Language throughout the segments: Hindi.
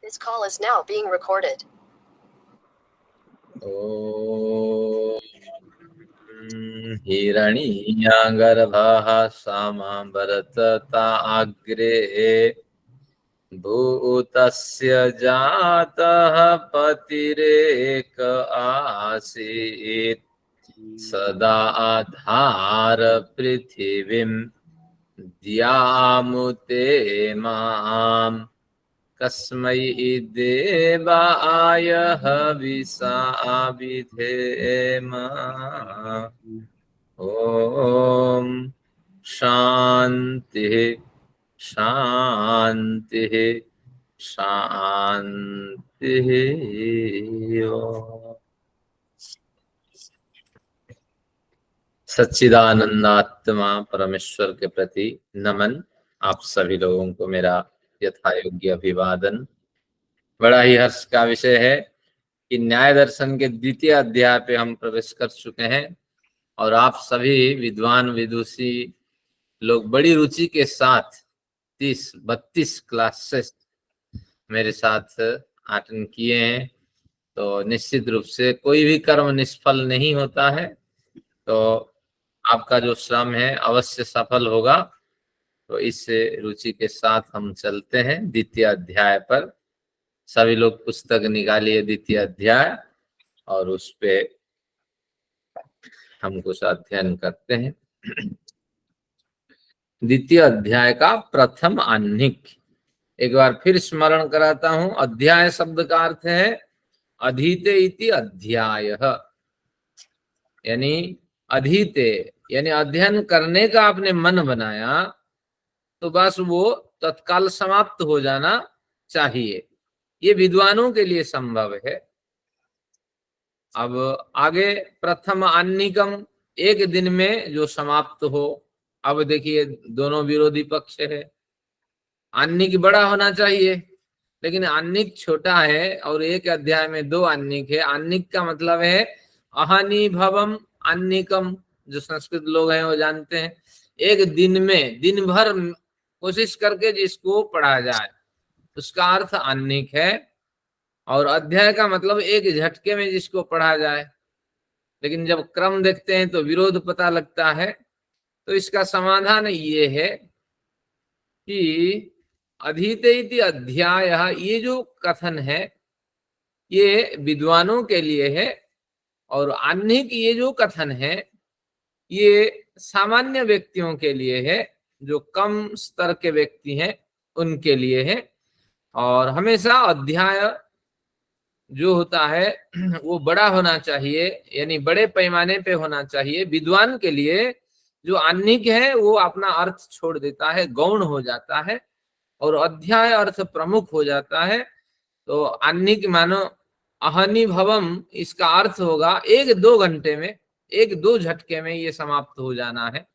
This call is now being recorded. हिरण्यगर्भः समवर्तत अग्रे भूतस्य जातः पतिरेक आसीत् सदा आधार पृथिवीं द्यामुते माम् कस्मै देवाय हविषा विधेम। ओम शांति शांति शांति। सच्चिदानंदात्मा परमेश्वर के प्रति नमन। आप सभी लोगों को मेरा यथायोग्य अभिवादन। बड़ा ही हर्ष का विषय है कि न्याय दर्शन के द्वितीय अध्याय पे हम प्रवेश कर चुके हैं और आप सभी विद्वान विदुषी लोग बड़ी रुचि के साथ 30-32 क्लासेस मेरे साथ अटेंड किए हैं। तो निश्चित रूप से कोई भी कर्म निष्फल नहीं होता है, तो आपका जो श्रम है अवश्य सफल होगा। तो इस रुचि के साथ हम चलते हैं द्वितीय अध्याय पर। सभी लोग पुस्तक निकालिए द्वितीय अध्याय और उस पे हम कुछ अध्ययन करते हैं। द्वितीय अध्याय का प्रथम आह्निक एक बार फिर स्मरण कराता हूं। अध्याय शब्द का अर्थ है अधीते इति अध्याय, यानी अधीते यानी अध्ययन करने का आपने मन बनाया तो बस वो तत्काल समाप्त हो जाना चाहिए। ये विद्वानों के लिए संभव है। अब आगे प्रथम आह्निकम एक दिन में जो समाप्त हो। अब देखिए दोनों विरोधी पक्ष है। आह्निक बड़ा होना चाहिए लेकिन आह्निक छोटा है और एक अध्याय में 2 आह्निक है। आह्निक का मतलब है अहानि भवम आह्निकम, जो संस्कृत लोग हैं वो जानते हैं। एक दिन में दिन भर कोशिश करके जिसको पढ़ा जाए उसका अर्थ आह्निक है। और अध्याय का मतलब एक झटके में जिसको पढ़ा जाए। लेकिन जब क्रम देखते हैं तो विरोध पता लगता है। तो इसका समाधान ये है कि अधीते इति अध्याय, ये जो कथन है ये विद्वानों के लिए है और आह्निक ये जो कथन है ये सामान्य व्यक्तियों के लिए है, जो कम स्तर के व्यक्ति हैं उनके लिए है। और हमेशा अध्याय जो होता है वो बड़ा होना चाहिए, यानी बड़े पैमाने पे होना चाहिए। विद्वान के लिए जो आह्निक है वो अपना अर्थ छोड़ देता है, गौण हो जाता है और अध्याय अर्थ प्रमुख हो जाता है। तो आह्निक मानो अहनि भवम, इसका अर्थ होगा 1-2 घंटे में, 1-2 झटके में ये समाप्त हो जाना है।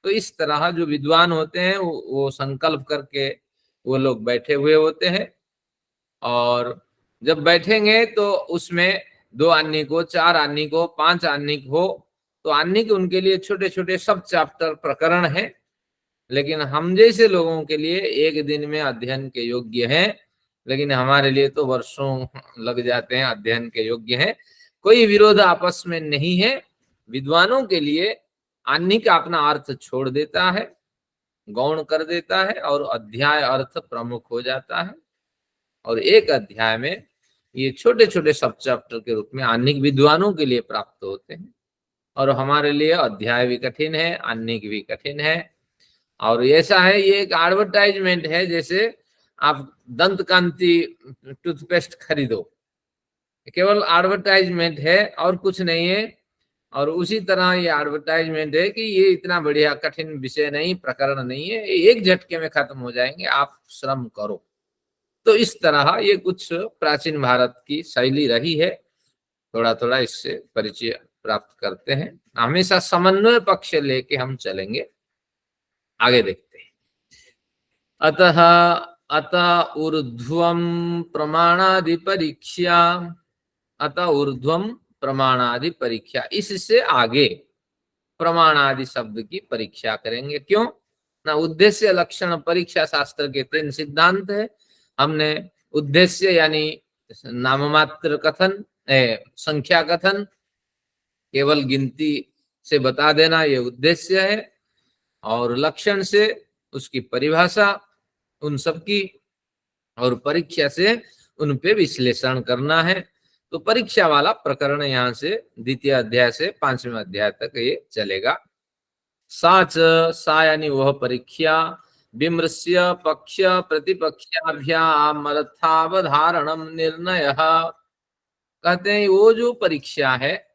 तो इस तरह जो विद्वान होते हैं वो संकल्प करके वो लोग बैठे हुए होते हैं। और जब बैठेंगे तो उसमें 2 आह्निक हो, 4 आह्निक हो, 5 आह्निक हो, तो आह्निक उनके लिए छोटे छोटे सब चैप्टर प्रकरण है। लेकिन हम जैसे लोगों के लिए एक दिन में अध्ययन के योग्य है, लेकिन हमारे लिए तो वर्षों लग जाते हैं अध्ययन के योग्य है। कोई विरोध आपस में नहीं है। विद्वानों के लिए आह्निक अपना अर्थ छोड़ देता है, गौण कर देता है और अध्याय अर्थ प्रमुख हो जाता है। और एक अध्याय में ये छोटे छोटे सब चैप्टर के रूप में आह्निक विद्वानों के लिए प्राप्त होते हैं। और हमारे लिए अध्याय भी कठिन है, आह्निक भी कठिन है। और ऐसा है, ये एक एडवर्टाइजमेंट है। जैसे आप दंत कांति टूथपेस्ट खरीदो, केवल एडवर्टाइजमेंट है और कुछ नहीं है। और उसी तरह ये एडवर्टाइजमेंट है कि ये इतना बढ़िया कठिन विषय नहीं, प्रकरण नहीं है, एक झटके में खत्म हो जाएंगे, आप श्रम करो। तो इस तरह ये कुछ प्राचीन भारत की शैली रही है। थोड़ा थोड़ा इससे परिचय प्राप्त करते हैं। हमेशा समन्वय पक्ष लेके हम चलेंगे। आगे देखते हैं। अतः ऊर्ध्वम प्रमाणादि परीक्षा, अतः ऊर्ध्वम प्रमाणादि परीक्षा, इससे आगे प्रमाणादि शब्द की परीक्षा करेंगे। क्यों ना? उद्देश्य लक्षण परीक्षा शास्त्र के 3 सिद्धांत है। हमने उद्देश्य यानी नाममात्र कथन, संख्या कथन, केवल गिनती से बता देना ये उद्देश्य है, और लक्षण से उसकी परिभाषा उन सब की, और परीक्षा से उन पे विश्लेषण करना है। तो परीक्षा वाला प्रकरण यहाँ से द्वितीय अध्याय से 5वें अध्याय तक ये चलेगा। साच, सा यानी वह परीक्षा, विमृश्य पक्ष प्रतिपक्षाभ्याम अर्थावधारणम निर्णय, कहते हैं वो जो परीक्षा है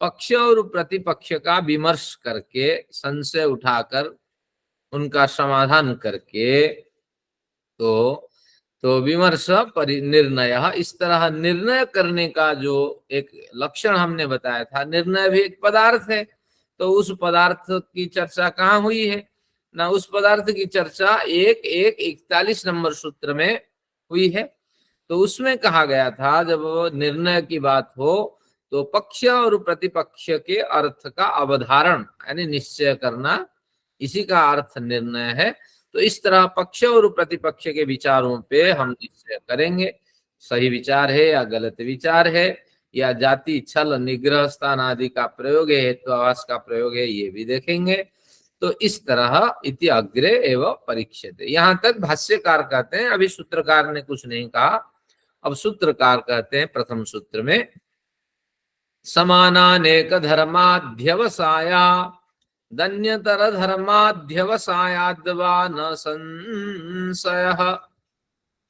पक्ष और प्रतिपक्ष का विमर्श करके, संशय उठाकर उनका समाधान करके, तो विमर्श निर्णय, इस तरह निर्णय करने का जो एक लक्षण हमने बताया था, निर्णय भी एक पदार्थ है, तो उस पदार्थ की चर्चा कहाँ हुई है ना, उस पदार्थ की चर्चा 1:41 नंबर सूत्र में हुई है। तो उसमें कहा गया था जब निर्णय की बात हो तो पक्ष और प्रतिपक्ष के अर्थ का अवधारण यानी निश्चय करना, इसी का अर्थ निर्णय है। तो इस तरह पक्ष और प्रतिपक्ष के विचारों पे हम निश्चय करेंगे, सही विचार है या गलत विचार है, या जाति छल निग्रह स्थान आदि का प्रयोग है, हेत्वाभास का प्रयोग है, ये भी देखेंगे। तो इस तरह इति अग्रे एवं परीक्षित, यहाँ तक भाष्यकार कहते हैं। अभी सूत्रकार ने कुछ नहीं कहा, अब सूत्रकार कहते हैं प्रथम सूत्र में, समानानेक धर्माध्यवसाया दन्यतर धर्माध्यवसायाद्वा न संशयः।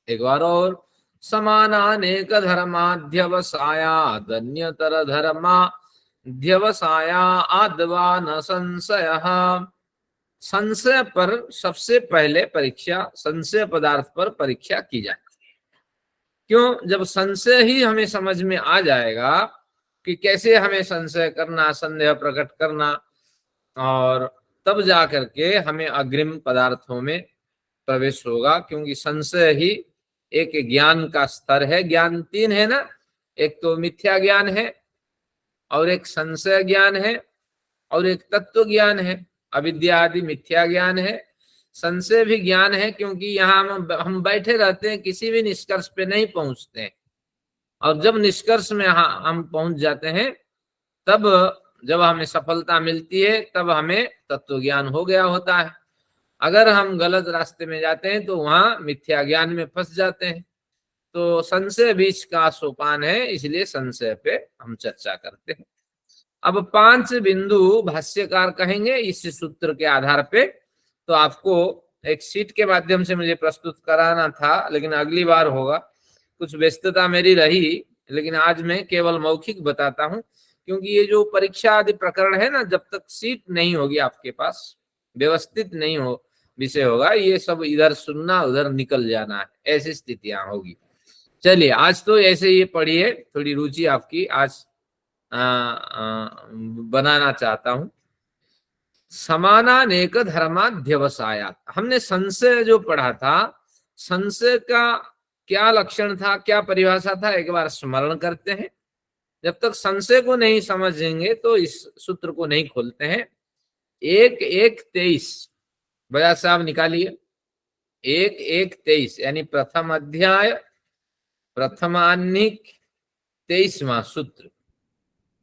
एक बार और, समानानेक धर्माध्यवसाया दन्यतर धर्माध्यवसाया आद्वा न संशयः। संशय पर सबसे पहले परीक्षा, संशय पदार्थ पर परीक्षा की जाती है। क्यों? जब संशय ही हमें समझ में आ जाएगा कि कैसे हमें संशय करना, संदेह प्रकट करना, और तब जा करके हमें अग्रिम पदार्थों में प्रवेश होगा। क्योंकि संशय ही एक ज्ञान का स्तर है। ज्ञान तीन है ना, एक तो मिथ्या ज्ञान है, और एक संशय ज्ञान है, और एक तत्व ज्ञान है। अविद्या आदि मिथ्या ज्ञान है, संशय भी ज्ञान है, क्योंकि यहाँ हम बैठे रहते हैं, किसी भी निष्कर्ष पे नहीं पहुंचते हैं, और जब निष्कर्ष में हम पहुंच जाते हैं, तब जब हमें सफलता मिलती है, तब हमें तत्व ज्ञान हो गया होता है। अगर हम गलत रास्ते में जाते हैं तो वहां मिथ्या ज्ञान में फंस जाते हैं। तो संशय बीच का सोपान है, इसलिए संशय पे हम चर्चा करते हैं। अब 5 बिंदु भाष्यकार कहेंगे इस सूत्र के आधार पे। तो आपको एक शीट के माध्यम से मुझे प्रस्तुत कराना था, लेकिन अगली बार होगा, कुछ व्यस्तता मेरी रही, लेकिन आज मैं केवल मौखिक बताता हूं। क्योंकि ये जो परीक्षा आदि प्रकरण है ना, जब तक सीट नहीं होगी आपके पास, व्यवस्थित नहीं हो विषय होगा, ये सब इधर सुनना उधर निकल जाना है, ऐसी स्थितियां होगी। चलिए आज तो ऐसे ही पढ़िए, थोड़ी रुचि आपकी आज बनाना चाहता हूं। समानानेक धर्माध्यवसायात, हमने संशय जो पढ़ा था, संशय का क्या लक्षण था, क्या परिभाषा था, एक बार स्मरण करते हैं। जब तक संशय को नहीं समझेंगे तो इस सूत्र को नहीं खोलते हैं। 1:1:23 बजाज साहब निकालिए। 1:1:23 यानी प्रथम अध्याय प्रथमान्निक 23वां सूत्र,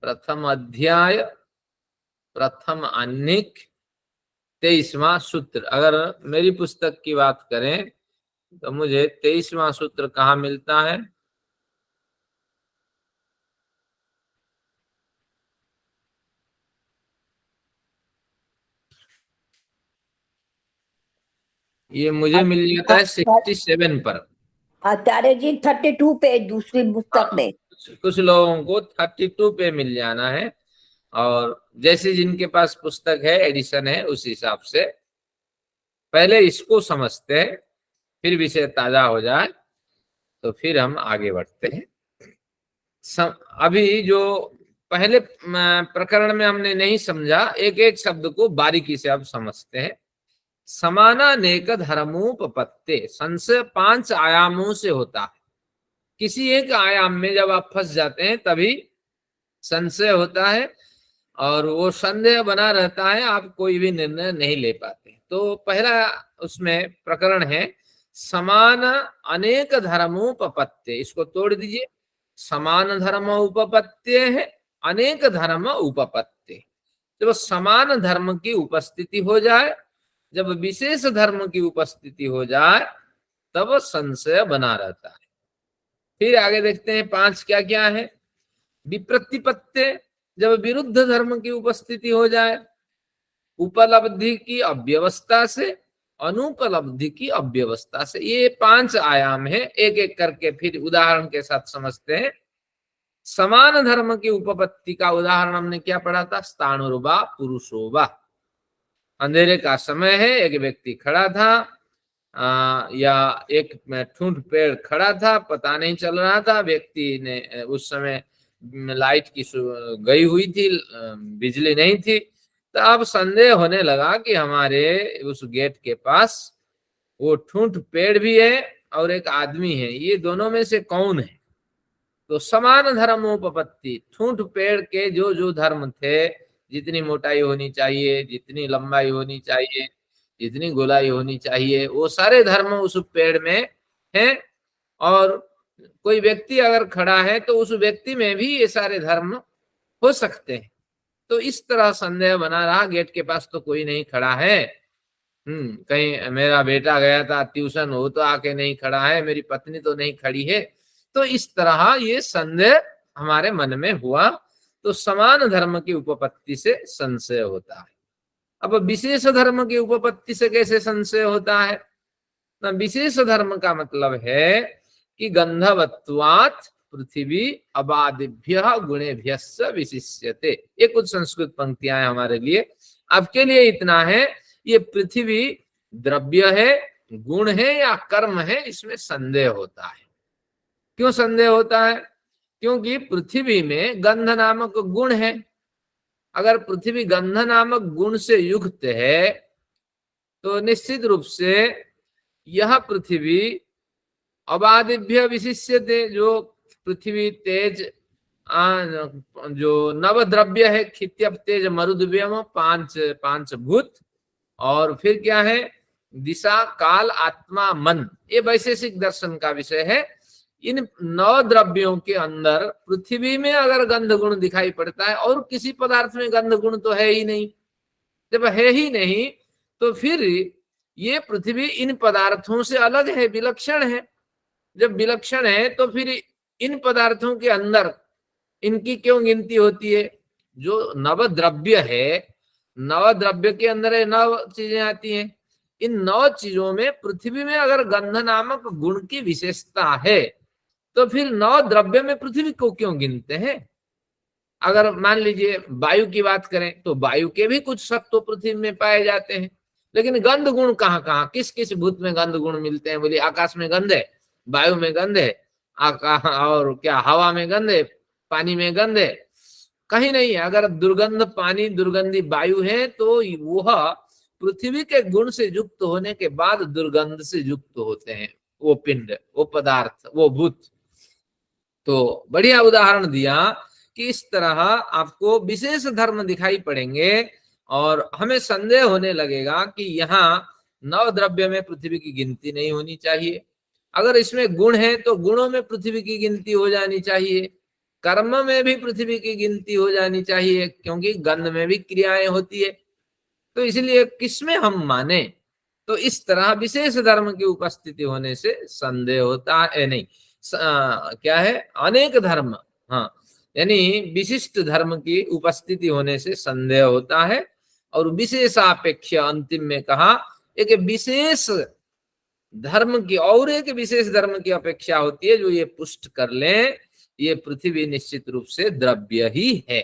प्रथम अध्याय प्रथम अन्निक 23वां सूत्र। अगर मेरी पुस्तक की बात करें तो मुझे 23वां सूत्र कहाँ मिलता है? ये मुझे मिल जाता है 67 पर। आचार्य जी 32 पे दूसरी पुस्तक में। कुछ लोगों को 32 पे मिल जाना है, और जैसे जिनके पास पुस्तक है, एडिशन है, उस हिसाब से पहले इसको समझते हैं, फिर विषय ताजा हो जाए तो फिर हम आगे बढ़ते हैं। अभी जो पहले प्रकरण में हमने नहीं समझा, एक एक शब्द को बारीकी से अब समझते हैं। समानानेक धर्मोपपत्ते, संशय 5 आयामों से होता है। किसी एक आयाम में जब आप फंस जाते हैं तभी संशय होता है, और वो संदेह बना रहता है, आप कोई भी निर्णय नहीं ले पाते। तो पहला उसमें प्रकरण है समान अनेक धर्मोपपत्ते, इसको तोड़ दीजिए, समान धर्म उपपत्ते है, अनेक धर्म उपपत्ते। जब समान धर्म की उपस्थिति हो जाए, जब विशेष धर्म की उपस्थिति हो जाए, तब संशय बना रहता है। फिर आगे देखते हैं 5 क्या क्या है। विप्रतिपत्ते, जब विरुद्ध धर्म की उपस्थिति हो जाए, उपलब्धि की अव्यवस्था से, अनुपलब्धि की अव्यवस्था से। ये 5 आयाम है, एक एक करके फिर उदाहरण के साथ समझते हैं। समान धर्म की उपपत्ति का उदाहरण हमने क्या पढ़ा था? स्थाणुर्वा पुरुषोवा। अंधेरे का समय है, एक व्यक्ति खड़ा था, या एक ठूंठ पेड़ खड़ा था, पता नहीं चल रहा था। व्यक्ति ने उस समय लाइट की गई हुई थी, बिजली नहीं थी, तो अब संदेह होने लगा कि हमारे उस गेट के पास वो ठूंठ पेड़ भी है और एक आदमी है, ये दोनों में से कौन है? तो समान धर्मोपपत्ति, ठूंठ पेड़ के जो जो धर्म थे, जितनी मोटाई होनी चाहिए, जितनी लंबाई होनी चाहिए, जितनी गोलाई होनी चाहिए, वो सारे धर्म उस पेड़ में हैं। और कोई व्यक्ति अगर खड़ा है तो उस व्यक्ति में भी ये सारे धर्म हो सकते हैं। तो इस तरह संदेह बना रहा, गेट के पास तो कोई नहीं खड़ा है, कहीं मेरा बेटा गया था ट्यूशन, वो तो आके नहीं खड़ा है, मेरी पत्नी तो नहीं खड़ी है। तो इस तरह ये संदेह हमारे मन में हुआ। तो समान धर्म की उपपत्ति से संशय होता है। अब विशेष धर्म की उपपत्ति से कैसे संशय होता है? ना, विशेष धर्म का मतलब है कि गंधवत्वात् पृथ्वी अबादिभ्य गुणेभ्यश्च विशिष्यते। ये कुछ संस्कृत पंक्तियां हैं हमारे लिए, आपके लिए इतना है, ये पृथ्वी द्रव्य है, गुण है या कर्म है, इसमें संदेह होता है। क्यों संदेह होता है? क्योंकि पृथ्वी में गंध नामक गुण है। अगर पृथ्वी गंध नामक गुण से युक्त है तो निश्चित रूप से यह पृथ्वी अबादिभ्य विशिष्यते, जो पृथ्वी तेज, जो नवद्रव्य है, खित्यप तेज मरुद्व्यम, 5 भूत, और फिर क्या है? दिशा काल आत्मा मन। ये वैशेषिक दर्शन का विषय है। इन 9 द्रव्यों के अंदर पृथ्वी में अगर गंध गुण दिखाई पड़ता है, और किसी पदार्थ में गंध गुण तो है ही नहीं, जब है ही नहीं तो फिर ये पृथ्वी इन पदार्थों से अलग है, विलक्षण है। जब विलक्षण है तो फिर इन पदार्थों के अंदर इनकी क्यों गिनती होती है? जो नवद्रव्य है, नवद्रव्य के अंदर 9 चीजें आती हैं। इन 9 चीजों में पृथ्वी में अगर गंध नामक गुण की विशेषता है तो फिर 9 द्रव्य में पृथ्वी को क्यों गिनते हैं? अगर मान लीजिए वायु की बात करें तो वायु के भी कुछ सत्व पृथ्वी में पाए जाते हैं, लेकिन गंध गुण कहाँ कहाँ, किस किस भूत में गंध गुण मिलते हैं? बोलिए, आकाश में गंध है, वायु में गंध है, और क्या हवा में गंध है, पानी में गंध है? कहीं नहीं है। अगर दुर्गंध पानी, दुर्गंधी वायु है तो वह पृथ्वी के गुण से युक्त होने के बाद दुर्गंध से युक्त होते हैं, वो पिंड, वो पदार्थ, वो भूत। तो बढ़िया उदाहरण दिया कि इस तरह आपको विशेष धर्म दिखाई पड़ेंगे और हमें संदेह होने लगेगा कि यहाँ 9 द्रव्य में पृथ्वी की गिनती नहीं होनी चाहिए। अगर इसमें गुण है तो गुणों में पृथ्वी की गिनती हो जानी चाहिए, कर्म में भी पृथ्वी की गिनती हो जानी चाहिए, क्योंकि गंध में भी क्रियाएं होती है। तो इसलिए किसमें हम माने? तो इस तरह विशेष धर्म की उपस्थिति होने से संदेह होता है। नहीं, क्या है? अनेक धर्म, हाँ, यानी विशिष्ट धर्म की उपस्थिति होने से संदेह होता है। और विशेषापेक्ष, अंतिम में कहा, एक विशेष धर्म की और एक विशेष धर्म की अपेक्षा होती है, जो ये पुष्ट कर लें ये पृथ्वी निश्चित रूप से द्रव्य ही है।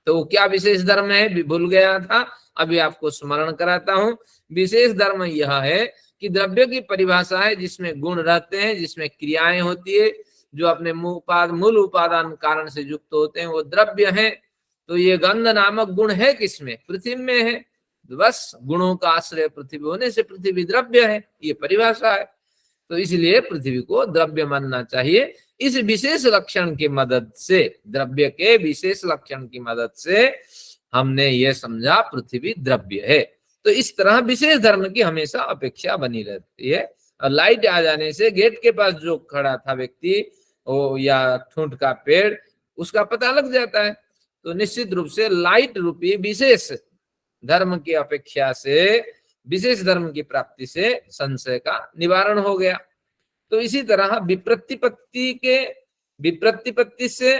तो क्या विशेष धर्म है? भूल गया था, अभी आपको स्मरण कराता हूं। विशेष धर्म यह है कि द्रव्य की परिभाषा है जिसमें गुण रहते हैं, जिसमें क्रियाएं होती है, जो अपने मूल उपादान कारण से युक्त होते हैं, वो द्रव्य है। तो ये गंध नामक गुण है किसमें? पृथ्वी में है। बस गुणों का आश्रय पृथ्वी होने से पृथ्वी द्रव्य है, ये परिभाषा है। तो इसलिए पृथ्वी को द्रव्य मानना चाहिए। इस विशेष लक्षण की मदद से, द्रव्य के विशेष लक्षण की मदद से हमने ये समझा पृथ्वी द्रव्य है। तो इस तरह विशेष धर्म की हमेशा अपेक्षा बनी रहती है। और लाइट आ जाने से गेट के पास जो खड़ा था व्यक्ति वो या ठूंठ का पेड़, उसका पता लग जाता है। तो निश्चित रूप से लाइट रूपी विशेष धर्म की अपेक्षा से, विशेष धर्म की प्राप्ति से संशय का निवारण हो गया। तो इसी तरह विप्रतिपत्ति से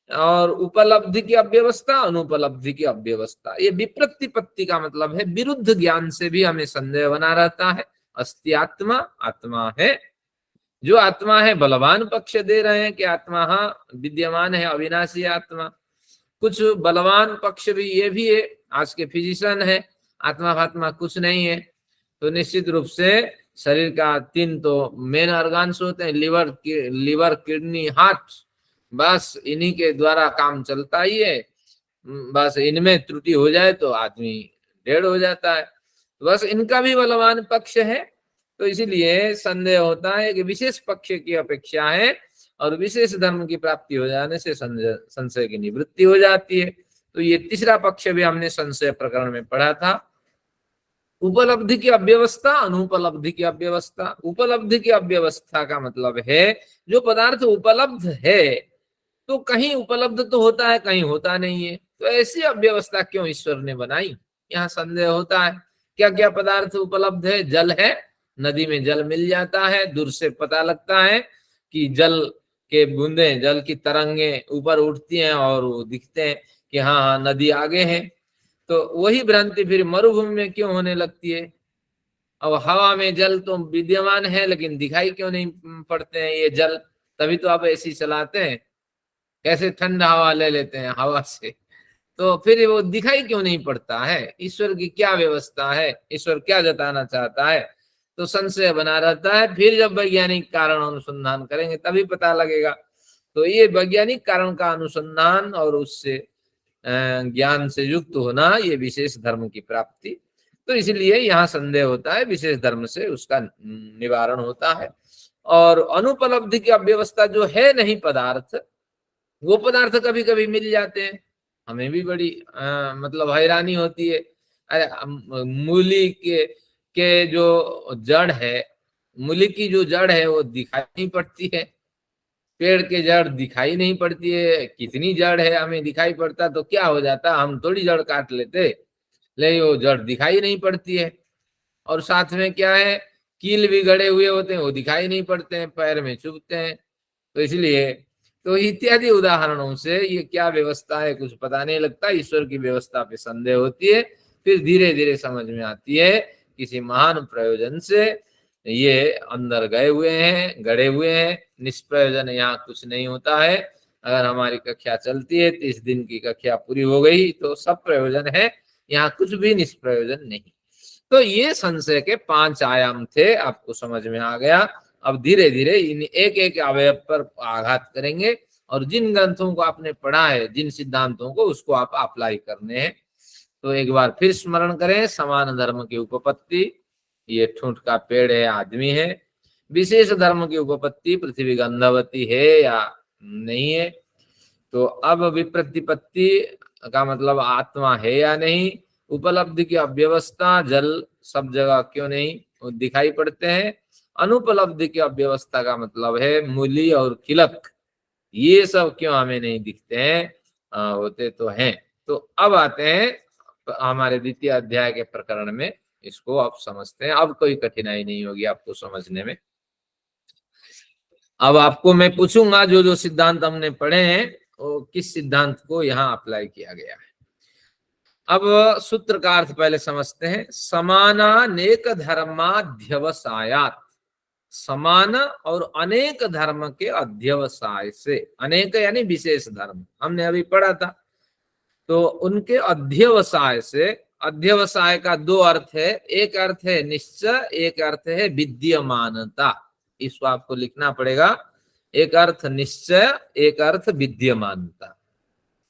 और उपलब्धि की अव्यवस्था, अनुपलब्धि की अव्यवस्था, ये विप्रतिपत्ति का मतलब है विरुद्ध ज्ञान से भी हमें संदेह बना रहता है। अस्ति आत्मा, आत्मा है, जो आत्मा है बलवान पक्ष दे रहे हैं कि आत्मा विद्यमान है, अविनाशी आत्मा। कुछ बलवान पक्ष भी ये भी है, आज के फिजिशियन है, आत्मा फात्मा कुछ नहीं है। तो निश्चित रूप से शरीर का 3 तो मेन ऑर्गन्स होते हैं, लिवर, किडनी, हार्ट, बस इन्हीं के द्वारा काम चलता ही है। बस इनमें त्रुटि हो जाए तो आदमी डेड हो जाता है। बस इनका भी बलवान पक्ष है। तो इसीलिए संदेह होता है कि विशेष पक्ष की अपेक्षा है और विशेष धर्म की प्राप्ति हो जाने से संशय की निवृत्ति हो जाती है। तो ये तीसरा पक्ष भी हमने संशय प्रकरण में पढ़ा था। उपलब्धि की अव्यवस्था, अनुपलब्धि की अव्यवस्था। उपलब्धि की अव्यवस्था का मतलब है जो पदार्थ उपलब्ध है तो कहीं उपलब्ध तो होता है, कहीं होता नहीं है। तो ऐसी अव्यवस्था क्यों ईश्वर ने बनाई, यहाँ संदेह होता है। क्या क्या पदार्थ उपलब्ध है? जल है, नदी में जल मिल जाता है, दूर से पता लगता है कि जल के बूंदे, जल की तरंगे ऊपर उठती हैं और वो दिखते हैं कि हाँ नदी आगे है। तो वही भ्रांति फिर मरुभूमि में क्यों होने लगती है? अब हवा में जल तो विद्यमान है लेकिन दिखाई क्यों नहीं पड़ते हैं ये जल? तभी तो आप ऐसी चलाते हैं, कैसे ठंडा हवा ले लेते हैं हवा से, तो फिर वो दिखाई क्यों नहीं पड़ता है? ईश्वर की क्या व्यवस्था है? ईश्वर क्या जताना चाहता है? तो संशय बना रहता है। फिर जब वैज्ञानिक कारण अनुसंधान करेंगे तभी पता लगेगा। तो ये वैज्ञानिक कारण का अनुसंधान और उससे ज्ञान से युक्त होना, ये विशेष धर्म की प्राप्ति। तो इसलिए यहाँ संदेह होता है, विशेष धर्म से उसका निवारण होता है। और अनुपलब्धि की अव्यवस्था जो है नहीं पदार्थ, वो पदार्थ कभी कभी मिल जाते हैं, हमें भी बड़ी मतलब हैरानी होती है। अरे मूली के जो जड़ है, मूली की जो जड़ है वो दिखाई नहीं पड़ती है, पेड़ के जड़ दिखाई नहीं पड़ती है। कितनी जड़ है हमें दिखाई पड़ता तो क्या हो जाता, हम थोड़ी जड़ काट लेते, लेकिन वो जड़ दिखाई नहीं पड़ती है। और साथ में क्या है, कील भी गड़े हुए होते हैं, वो दिखाई नहीं पड़ते हैं, पैर में चुभते हैं। तो इसलिए तो इत्यादि उदाहरणों से ये क्या व्यवस्था है कुछ पता नहीं लगता। ईश्वर की व्यवस्था पे संदेह होती है, फिर धीरे धीरे समझ में आती है किसी महान प्रयोजन से ये अंदर गए हुए हैं, गड़े हुए हैं। निष्प्रयोजन यहाँ कुछ नहीं होता है। अगर हमारी कक्षा चलती है, 30 दिन की कक्षा पूरी हो गई तो सब प्रयोजन है, यहाँ कुछ भी निष्प्रयोजन नहीं। तो ये संशय के 5 आयाम थे, आपको समझ में आ गया। अब धीरे धीरे इन एक एक अवयव पर आघात करेंगे और जिन ग्रंथों को आपने पढ़ा है, जिन सिद्धांतों को, उसको आप अप्लाई करने हैं। तो एक बार फिर स्मरण करें, समान धर्म की उपपत्ति, ये ठूंठ का पेड़ है, आदमी है। विशेष धर्म की उपपत्ति, पृथ्वी गंधवती है या नहीं है। तो अब विप्रतिपत्ति का मतलब आत्मा है या नहीं। उपलब्धि की अव्यवस्था, जल सब जगह क्यों नहीं दिखाई पड़ते हैं। अनुपलब्धि की अव्यवस्था का मतलब है मूली और किलक, ये सब क्यों हमें नहीं दिखते हैं, होते तो हैं। तो अब आते हैं हमारे द्वितीय अध्याय के प्रकरण में, इसको आप समझते हैं। अब कोई कठिनाई नहीं होगी आपको समझने में। अब आपको मैं पूछूंगा जो जो सिद्धांत हमने पढ़े हैं वो किस सिद्धांत को यहाँ अप्लाई किया गया है। अब सूत्र का अर्थ पहले समझते हैं। समानानेक धर्माध्यवसायात, समान और अनेक धर्म के अध्यवसाय से, अनेक यानी विशेष धर्म हमने अभी पढ़ा था, तो उनके अध्यवसाय से। अध्यवसाय का 2 अर्थ है, एक अर्थ है निश्चय, एक अर्थ है विद्यमानता। इसको आपको लिखना पड़ेगा, एक अर्थ निश्चय, एक अर्थ विद्यमानता।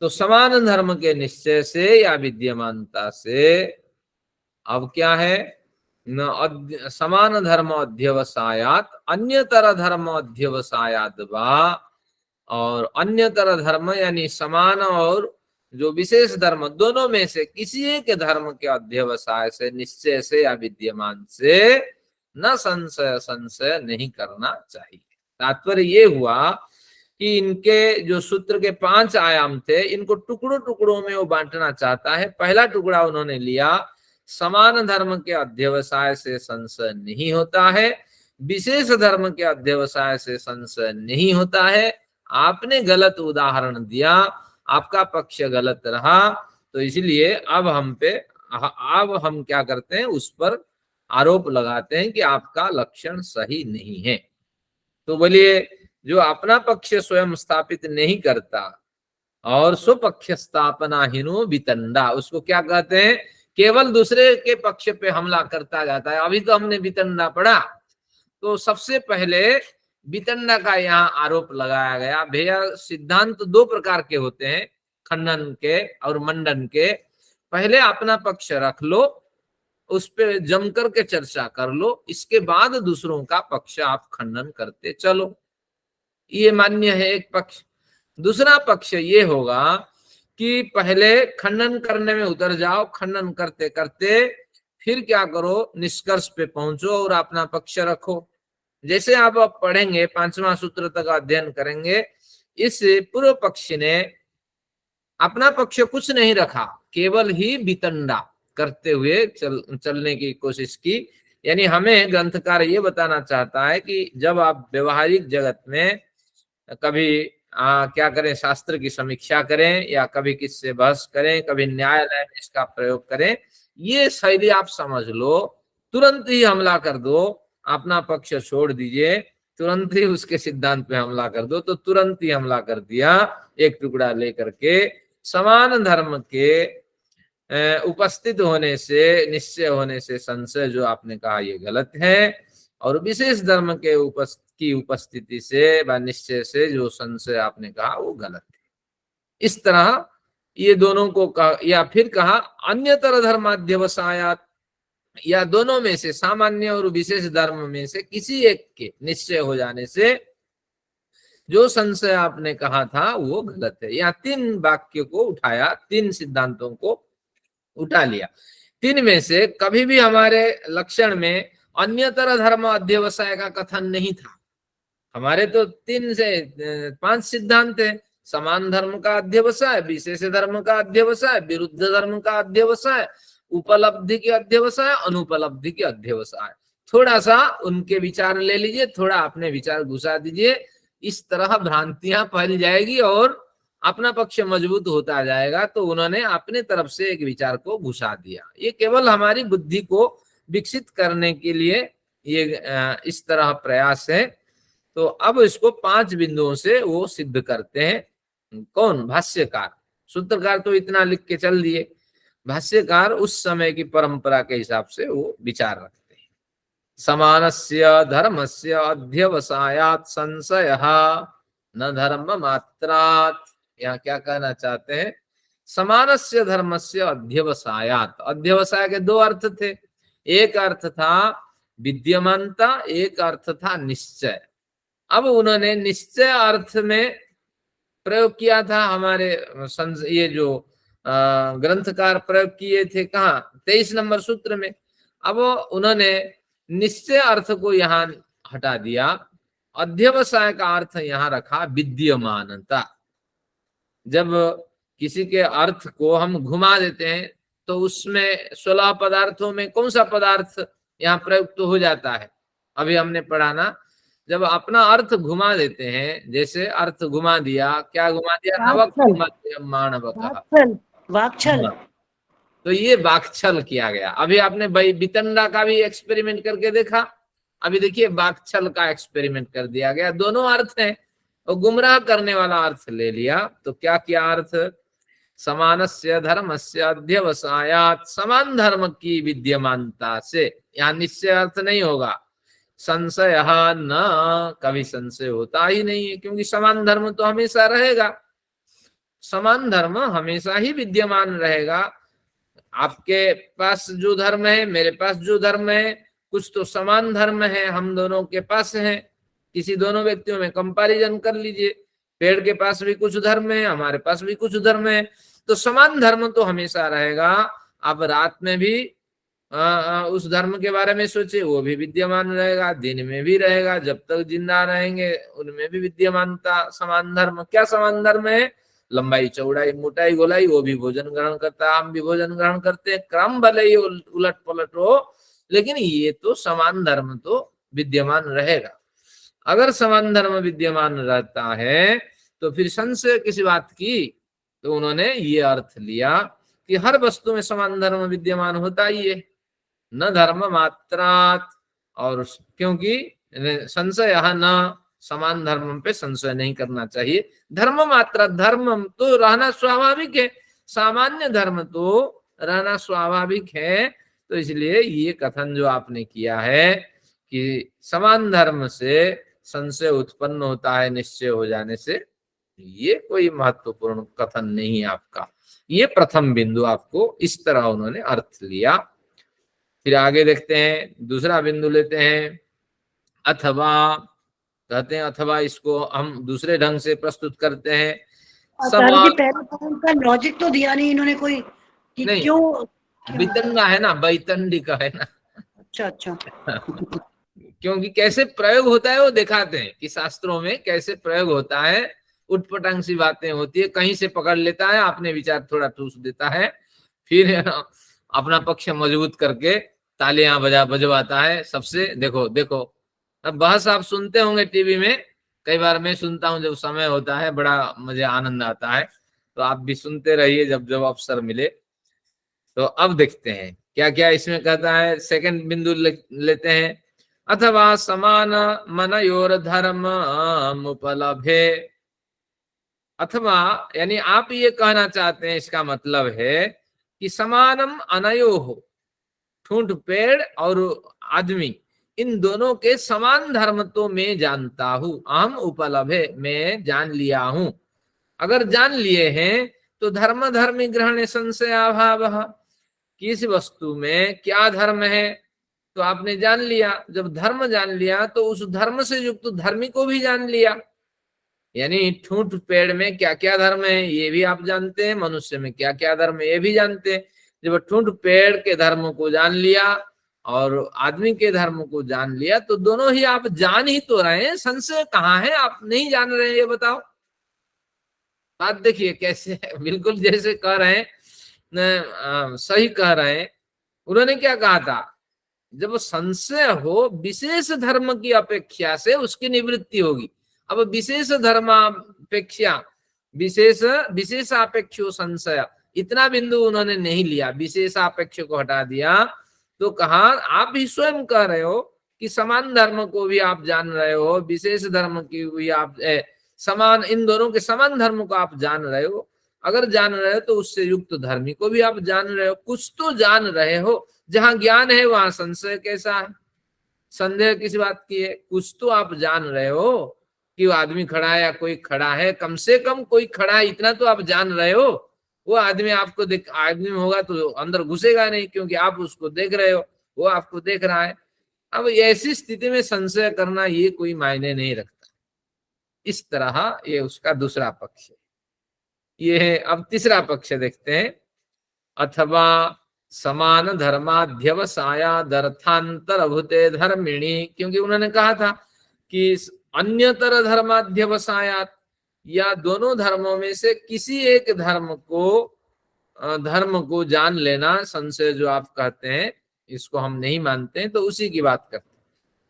तो समान धर्म के निश्चय से या विद्यमानता से अब क्या है, न समान धर्म अध्यवसायात अन्यतर धर्म अध्यवसायात वा, और अन्यतर धर्म यानी समान और जो विशेष धर्म, दोनों में से किसी एक धर्म के अध्यवसाय से, निश्चय से या विद्यमान से न संशय, संशय नहीं करना चाहिए। तात्पर्य ये हुआ कि इनके जो सूत्र के 5 आयाम थे, इनको टुकड़ों टुकड़ों में वो बांटना चाहता है। पहला टुकड़ा उन्होंने लिया, समान धर्म के अध्यवसाय से संशय नहीं होता है, विशेष धर्म के अध्यवसाय से संशय नहीं होता है। आपने गलत उदाहरण दिया, आपका पक्ष गलत रहा, तो इसलिए अब हम क्या करते हैं, उस पर आरोप लगाते हैं कि आपका लक्षण सही नहीं है। तो बोलिए, जो अपना पक्ष स्वयं स्थापित नहीं करता और स्वपक्ष स्थापना हीनो वितंडा, उसको क्या कहते हैं, केवल दूसरे के पक्ष पे हमला करता जाता है। अभी तो हमने वितंडा पढ़ा, तो सबसे पहले वितंडा का यहाँ आरोप लगाया गया। भैया सिद्धांत तो 2 प्रकार के होते हैं, खंडन के और मंडन के। पहले अपना पक्ष रख लो, उस पे जम करके चर्चा कर लो, इसके बाद दूसरों का पक्ष आप खंडन करते चलो, ये मान्य है एक पक्ष। दूसरा पक्ष ये होगा कि पहले खंडन करने में उतर जाओ, खंडन करते करते फिर क्या करो, निष्कर्ष पे पहुंचो और अपना पक्ष रखो। जैसे आप अब पढ़ेंगे, 5वां सूत्र तक अध्ययन करेंगे, इस पूर्व पक्षी ने अपना पक्ष कुछ नहीं रखा, केवल ही वितंडा करते हुए चलने की कोशिश की। यानी हमें ग्रंथकार ये बताना चाहता है कि जब आप व्यवहारिक जगत में कभी क्या करें, शास्त्र की समीक्षा करें या कभी किससे बहस करें, कभी न्यायालय में इसका प्रयोग करें, ये शैली आप समझ लो, तुरंत ही हमला कर दो, अपना पक्ष छोड़ दीजिए, तुरंत ही उसके सिद्धांत पे हमला कर दो। तो तुरंत ही हमला कर दिया, एक टुकड़ा लेकर के। समान धर्म के उपस्थित होने से, निश्चय होने से संशय जो आपने कहा ये गलत है, और विशेष धर्म के की उपस्थिति से व निश्चय से जो संशय आपने कहा वो गलत है। इस तरह ये दोनों को कहा, या फिर कहा अन्यतर धर्माध्यवसायात, या दोनों में से, सामान्य और विशेष धर्म में से किसी एक के निश्चय हो जाने से जो संशय आपने कहा था वो गलत है। यहाँ 3 वाक्य को उठाया, 3 सिद्धांतों को उठा लिया। 3 में से कभी भी हमारे लक्षण में अन्यतर धर्म अध्यवसाय का कथन नहीं था। हमारे तो 3 से 5 सिद्धांत है, समान धर्म का अध्यवसाय, विशेष धर्म का अध्यवसाय, विरुद्ध धर्म का अध्यवसाय, उपलब्धि के अध्यवसाय, अनुपलब्धि के अध्यवसाय। थोड़ा सा उनके विचार ले लीजिए, थोड़ा अपने विचार घुसा दीजिए, इस तरह भ्रांतियां फैल जाएगी और अपना पक्ष मजबूत होता जाएगा। तो उन्होंने अपने तरफ से एक विचार को घुसा दिया। ये केवल हमारी बुद्धि को विकसित करने के लिए ये इस तरह प्रयास है। तो अब इसको 5 बिंदुओं से वो सिद्ध करते हैं। कौन? भाष्यकार। सूत्रकार तो इतना लिख के चल दिए, भाष्यकार उस समय की परंपरा के हिसाब से वो विचार रखते हैं। समानस्य धर्मस्य अध्यवसायात् संशयः न धर्म मात्रात्। यहाँ क्या कहना चाहते हैं? समानस्य धर्मस्य अध्यवसायात्। अध्यवसाय के 2 अर्थ थे, एक अर्थ था विद्यमानता, एक अर्थ था निश्चय। अब उन्होंने निश्चय अर्थ में प्रयोग किया था, हमारे ये जो ग्रंथकार प्रयोग किए थे, कहाँ? 23 नंबर सूत्र में। अब उन्होंने निश्चय अर्थ को यहाँ हटा दिया, अध्यवसाय का अर्थ यहाँ रखा विद्यमानता। जब किसी के अर्थ को हम घुमा देते हैं तो उसमें 16 पदार्थों में कौन सा पदार्थ यहाँ प्रयुक्त तो हो जाता है? अभी हमने पढ़ा ना, जब अपना अर्थ घुमा देते हैं, जैसे अर्थ घुमा दिया, क्या घुमा दिया? वाक्छल। तो ये वाक्छल किया गया। अभी आपने भाई वितंडा का भी एक्सपेरिमेंट करके देखा, अभी देखिए वाक्छल का एक्सपेरिमेंट कर दिया गया। दोनों अर्थ हैं, और गुमराह करने वाला अर्थ ले लिया। तो क्या किया अर्थ? समानस्य धर्मस्य अध्यवसायात्, समान धर्म की विद्यमानता से। यहाँ निश्चय अर्थ नहीं होगा, संशय न, कभी संशय होता ही नहीं है, क्योंकि समान धर्म तो हमेशा रहेगा, समान धर्म हमेशा ही विद्यमान रहेगा। आपके पास जो धर्म है, मेरे पास जो धर्म है, कुछ तो समान धर्म है हम दोनों के पास है। किसी दोनों व्यक्तियों में कंपैरिजन कर लीजिए, पेड़ के पास भी कुछ धर्म है, हमारे पास भी कुछ धर्म है, तो समान धर्म तो हमेशा रहेगा। अब रात में भी उस धर्म के बारे में सोचे, वो भी विद्यमान रहेगा, दिन में भी रहेगा, जब तक जिंदा रहेंगे उनमें भी विद्यमानता। समान धर्म, क्या समान धर्म है? लंबाई चौड़ाई मोटाई गोलाई, वो भी भोजन ग्रहण करता है, हम भी भोजन ग्रहण करते हैं, क्रम भले ही उलट पलट हो, लेकिन ये तो समान धर्म तो विद्यमान रहेगा। अगर समान धर्म विद्यमान रहता है तो फिर संशय किसी बात की? तो उन्होंने ये अर्थ लिया कि हर वस्तु में समान धर्म विद्यमान होता ही है, न धर्म मात्रात, और क्योंकि संशय न, समान धर्म पे संशय नहीं करना चाहिए। धर्म मात्रा, धर्म तो रहना स्वाभाविक है, सामान्य धर्म तो रहना स्वाभाविक है। तो इसलिए ये कथन जो आपने किया है कि समान धर्म से संशय उत्पन्न होता है निश्चय हो जाने से, ये कोई महत्वपूर्ण कथन नहीं है आपका। ये प्रथम बिंदु आपको इस तरह उन्होंने अर्थ लिया। फिर आगे देखते हैं, दूसरा बिंदु लेते हैं, अथवा, कहते हैं अथवा इसको हम दूसरे ढंग से प्रस्तुत करते हैं। आचार्य जी पहले पॉइंट का लॉजिक तो दिया नहीं इन्होंने कोई कि नहीं, क्यों वितंडा है ना, बैतंडी का है ना। अच्छा क्योंकि कैसे प्रयोग होता है वो दिखाते हैं कि शास्त्रों में कैसे प्रयोग होता है। उटपटांग सी बातें होती है, कहीं से पकड़ लेता है, अपने विचार थोड़ा ठूस देता है, फिर अपना पक्ष मजबूत करके तालियां बजवाता है सबसे। देखो देखो, अब बहस आप सुनते होंगे टीवी में, कई बार मैं सुनता हूँ जब समय होता है, बड़ा मुझे आनंद आता है। तो आप भी सुनते रहिए जब जब अवसर मिले। तो अब देखते हैं क्या क्या इसमें कहता है। सेकंड बिंदु लेते हैं, अथवा समान मनयोर धर्म उपलभे। अथवा यानी आप ये कहना चाहते हैं, इसका मतलब है कि समानम अनयो हो, ठूंठ पेड़ और आदमी, इन दोनों के समान धर्म तो मैं जानता हूं। अहम उपलभे, मैं जान लिया हूं। अगर जान लिए हैं तो धर्म धर्मी ग्रहण संशय अभाव, किस वस्तु में क्या धर्म है तो आपने जान लिया। जब धर्म जान लिया तो उस धर्म से युक्त धर्मी को भी जान लिया। यानी ठूंठ पेड़ में क्या क्या धर्म है ये भी आप जानते हैं, मनुष्य में क्या क्या धर्म है ये भी जानते हैं। जब ठूंठ पेड़ के धर्म को जान लिया और आदमी के धर्म को जान लिया तो दोनों ही आप जान ही तो रहे हैं, संशय कहाँ है? आप नहीं जान रहे हैं, ये बताओ। बात देखिए कैसे बिल्कुल जैसे कह रहे हैं, सही कह रहे हैं। उन्होंने क्या कहा था, जब संशय हो विशेष धर्म की अपेक्षा से उसकी निवृत्ति होगी। अब विशेष धर्मापेक्षा विशेषापेक्षो संशय, इतना बिंदु उन्होंने नहीं लिया, विशेषापेक्ष को हटा दिया। तो कहा आप भी स्वयं कह रहे हो कि समान धर्म को भी आप जान रहे हो, विशेष धर्म की भी आप समान, इन दोनों के समान धर्म को आप जान रहे हो। अगर जान रहे हो तो उससे युक्त धर्मी को भी आप जान रहे हो, कुछ तो जान रहे हो। जहां ज्ञान है वहां संशय कैसा है? संदेह किस बात की है? कुछ तो आप जान रहे हो कि वो आदमी खड़ा है या कोई खड़ा है, कम से कम कोई खड़ा है इतना तो आप जान रहे हो। वो आदमी आपको देख, आदमी होगा तो अंदर घुसेगा नहीं क्योंकि आप उसको देख रहे हो, वो आपको देख रहा है। अब ऐसी स्थिति में संशय करना ये कोई मायने नहीं रखता। इस तरह ये उसका दूसरा पक्ष है। ये है। अब तीसरा पक्ष देखते हैं, अथवा समान धर्माध्यवसायादर्थांतर भूते धर्मिणी, क्योंकि उन्होंने कहा था कि अन्यतर धर्माध्यवसायात, या दोनों धर्मों में से किसी एक धर्म को जान लेना। संशय जो आप कहते हैं इसको हम नहीं मानते हैं, तो उसी की बात करते हैं।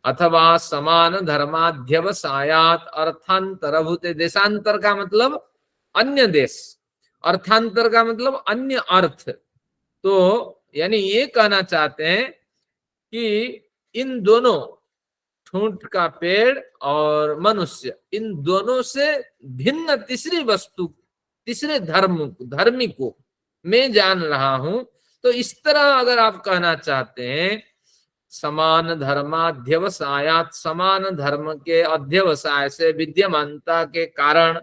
अथवा समान धर्माध्यवसायात अर्थांतर भूते, देशांतर का मतलब अन्य देश, अर्थांतर का मतलब अन्य अर्थ। तो यानी ये कहना चाहते हैं कि इन दोनों, ठूंठ का पेड़ और मनुष्य, इन दोनों से भिन्न तीसरी वस्तु, तीसरे धर्मी को मैं जान रहा हूं। तो इस तरह अगर आप कहना चाहते हैं, समान धर्माध्यवसायात, समान धर्म के अध्यवसाय से, विद्यमानता के कारण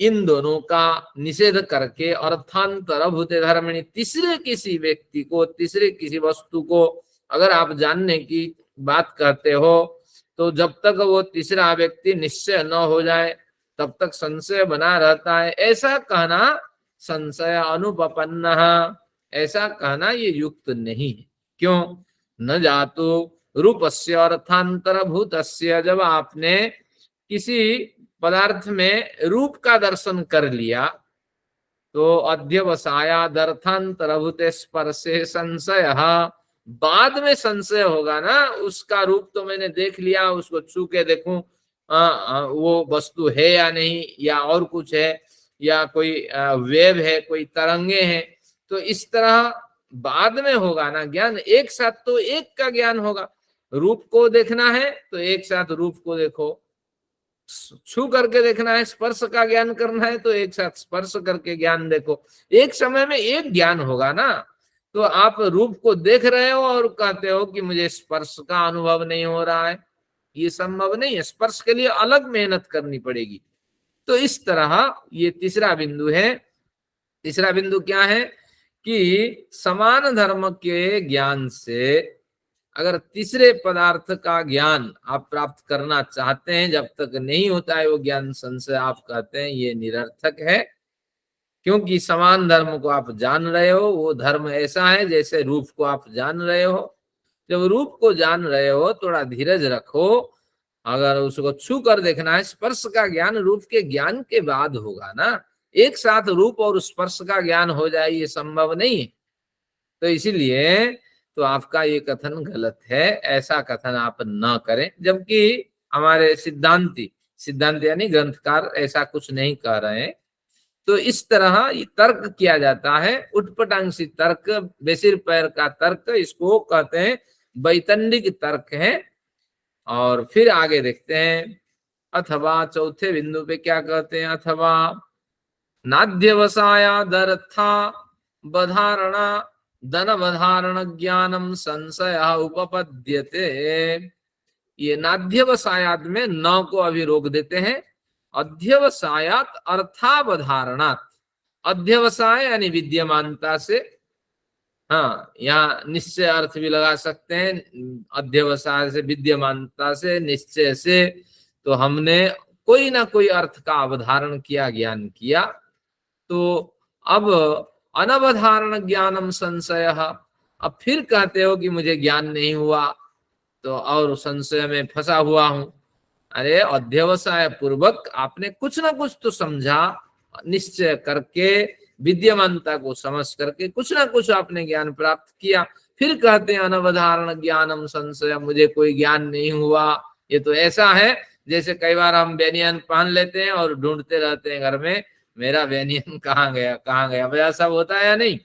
इन दोनों का निषेध करके, अर्थांतर भूते धर्मिणी, तीसरे किसी व्यक्ति को, तीसरे किसी वस्तु को अगर आप जानने की बात कहते हो तो जब तक वो तीसरा व्यक्ति निश्चय न हो जाए तब तक संशय बना रहता है। ऐसा कहना संशय अनुपपन्न, ऐसा कहना ये युक्त नहीं है। क्यों? न जातो रूपस्य अर्थांतरभूतस्य, जब आपने किसी पदार्थ में रूप का दर्शन कर लिया तो अध्यवसायादर्थांतरभूते स्पर्शे संशय, बाद में संशय होगा ना, उसका रूप तो मैंने देख लिया, उसको छू के देखूं वो वस्तु है या नहीं, या और कुछ है, या कोई वेव है, कोई तरंगे हैं, तो इस तरह बाद में होगा ना ज्ञान। एक साथ तो एक का ज्ञान होगा। रूप को देखना है तो एक साथ रूप को देखो, छू करके देखना है, स्पर्श का ज्ञान करना है तो एक साथ स्पर्श करके ज्ञान देखो, एक समय में एक ज्ञान होगा ना। तो आप रूप को देख रहे हो और कहते हो कि मुझे स्पर्श का अनुभव नहीं हो रहा है, ये संभव नहीं है, स्पर्श के लिए अलग मेहनत करनी पड़ेगी। तो इस तरह ये तीसरा बिंदु है। तीसरा बिंदु क्या है कि समान धर्म के ज्ञान से अगर तीसरे पदार्थ का ज्ञान आप प्राप्त करना चाहते हैं, जब तक नहीं होता है वो ज्ञान संशय, आप कहते हैं ये निरर्थक है, क्योंकि समान धर्म को आप जान रहे हो, वो धर्म ऐसा है जैसे रूप को आप जान रहे हो। जब रूप को जान रहे हो थोड़ा धीरज रखो, अगर उसको छू कर देखना है, स्पर्श का ज्ञान रूप के ज्ञान के बाद होगा ना, एक साथ रूप और स्पर्श का ज्ञान हो जाए ये संभव नहीं है। तो इसीलिए तो आपका ये कथन गलत है, ऐसा कथन आप न करें। जबकि हमारे सिद्धांती यानी ग्रंथकार ऐसा कुछ नहीं कह रहे हैं। तो इस तरह ये तर्क किया जाता है, उटपटांगी तर्क, बेसिर पैर का तर्क, इसको कहते हैं वैतंडिक तर्क है। और फिर आगे देखते हैं, अथवा चौथे बिंदु पे क्या कहते हैं, अथवा नाध्यवसायादर्था बधारणा धनवधारण ज्ञानम संशय उपपद्यते। ये नाध्यवसायात में न को अभी रोक देते हैं, अध्यवसायात अर्थावधारणात, अध्यवसाय यानी विद्यमानता से, हाँ यहाँ निश्चय अर्थ भी लगा सकते हैं, अध्यवसाय से, विद्यमानता से, निश्चय से, तो हमने कोई ना कोई अर्थ का अवधारण किया, ज्ञान किया। तो अब अनवधारण ज्ञानम संशय, अब फिर कहते हो कि मुझे ज्ञान नहीं हुआ तो और संशय में फंसा हुआ हूं। अरे अध्यवसाय पूर्वक आपने कुछ ना कुछ तो समझा, निश्चय करके, विद्यमानता को समझ करके कुछ ना कुछ आपने ज्ञान प्राप्त किया, फिर कहते हैं अनवधारण ज्ञानम संशय, मुझे कोई ज्ञान नहीं हुआ। ये तो ऐसा है जैसे कई बार हम बेनियन पहन लेते हैं और ढूंढते रहते हैं घर में, मेरा बेनियन कहाँ गया कहाँ गया, वजह सब होता है या नहीं?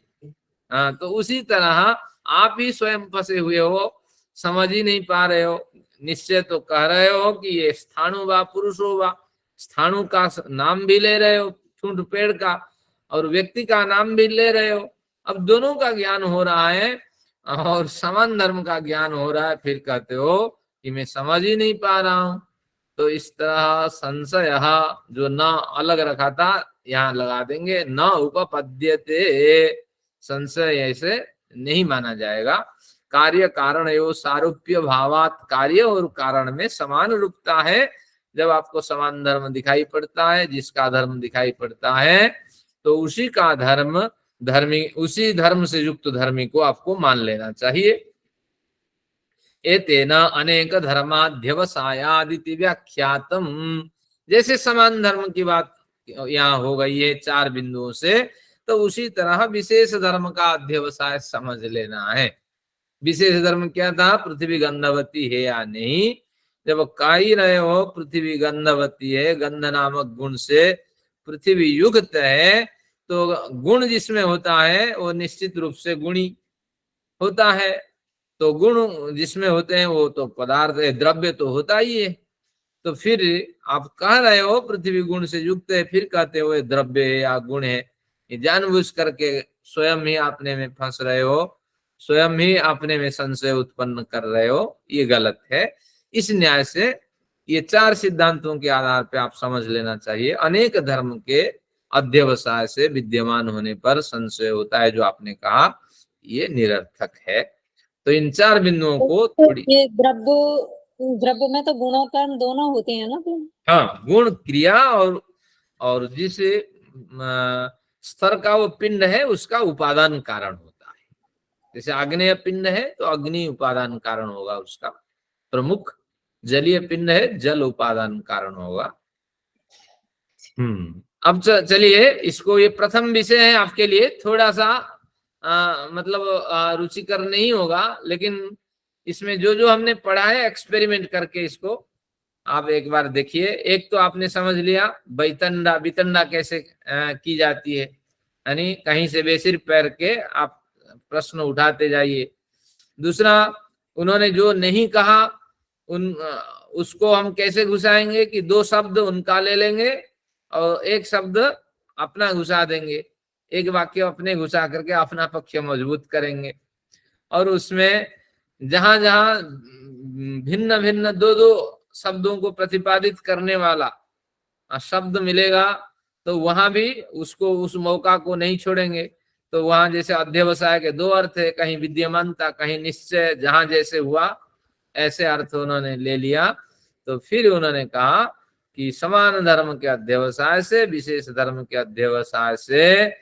हाँ, तो उसी तरह आप ही स्वयं फंसे हुए हो, समझ ही नहीं पा रहे हो। निश्चय तो कह रहे हो कि ये स्थाणु वा पुरुषो वा, स्थाणु का नाम भी ले रहे हो, ठूंठ पेड़ का, और व्यक्ति का नाम भी ले रहे हो। अब दोनों का ज्ञान हो रहा है और समान धर्म का ज्ञान हो रहा है, फिर कहते हो कि मैं समझ ही नहीं पा रहा हूं। तो इस तरह संशय जो न अलग रखा था यहाँ लगा देंगे, न उपपद्यते, संशय ऐसे नहीं माना जाएगा। कार्य कारण एवं सारूप्य भावात, कार्य और कारण में समान रूपता है। जब आपको समान धर्म दिखाई पड़ता है, जिसका धर्म दिखाई पड़ता है, तो उसी का धर्म धर्मी, उसी धर्म से युक्त धर्मी को आपको मान लेना चाहिए। एतेन अनेक धर्माध्यवसायादिति व्याख्यातम, जैसे समान धर्म की बात यहाँ हो गई है 4 बिंदुओं से, तो उसी तरह विशेष धर्म का अध्यवसाय समझ लेना है। विशेष धर्म क्या था? पृथ्वी गंधवती है या नहीं। जब कह ही रहे हो पृथ्वी गंधवती है, गंध नामक गुण से पृथ्वी युक्त है, तो गुण जिसमें होता है वो निश्चित रूप से गुणी होता है। तो गुण जिसमें होते हैं वो तो पदार्थ है, द्रव्य तो होता ही है। तो फिर आप कह रहे हो पृथ्वी गुण से युक्त है, फिर कहते हो ये द्रव्य है या गुण है। ये जानबूझ करके स्वयं ही अपने में फंस रहे हो, स्वयं ही अपने में संशय उत्पन्न कर रहे हो, ये गलत है। इस न्याय से ये 4 सिद्धांतों के आधार पे आप समझ लेना चाहिए, अनेक धर्म के अध्यवसाय से विद्यमान होने पर संशय होता है, जो आपने कहा ये निरर्थक है। तो इन 4 बिंदुओं को थोड़ी, ये द्रव्य में तो गुण और कर्म दोनों होते हैं ना फिर? हाँ, गुण क्रिया और जिस स्तर का वो पिंड है उसका उपादान कारण होता है। जैसे आग्नेय पिंड है तो अग्नि उपादान कारण होगा उसका प्रमुख, जलीय पिंड है जल उपादान कारण होगा। अब चलिए इसको, ये प्रथम विषय है आपके लिए, थोड़ा सा मतलब रुचिकर नहीं होगा, लेकिन इसमें जो जो हमने पढ़ा है एक्सपेरिमेंट करके इसको आप एक बार देखिए। एक तो आपने समझ लिया बैतंडा वितंडा कैसे की जाती है, यानी कहीं से बेसिर पैर के आप प्रश्न उठाते जाइए। दूसरा, उन्होंने जो नहीं कहा उसको हम कैसे घुसाएंगे कि दो शब्द उनका ले लेंगे और एक शब्द अपना घुसा देंगे, एक वाक्य अपने घुसा करके अपना पक्ष मजबूत करेंगे। और उसमें जहां जहां भिन्न भिन्न दो दो शब्दों को प्रतिपादित करने वाला शब्द मिलेगा तो वहां भी उसको, उस मौका को नहीं छोड़ेंगे। तो वहां जैसे अध्यवसाय के दो अर्थ है, कहीं विद्यमानता कहीं निश्चय, जहां जैसे हुआ ऐसे अर्थ उन्होंने ले लिया। तो फिर उन्होंने कहा कि समान धर्म के अध्यवसाय से, विशेष धर्म के अध्यवसाय से,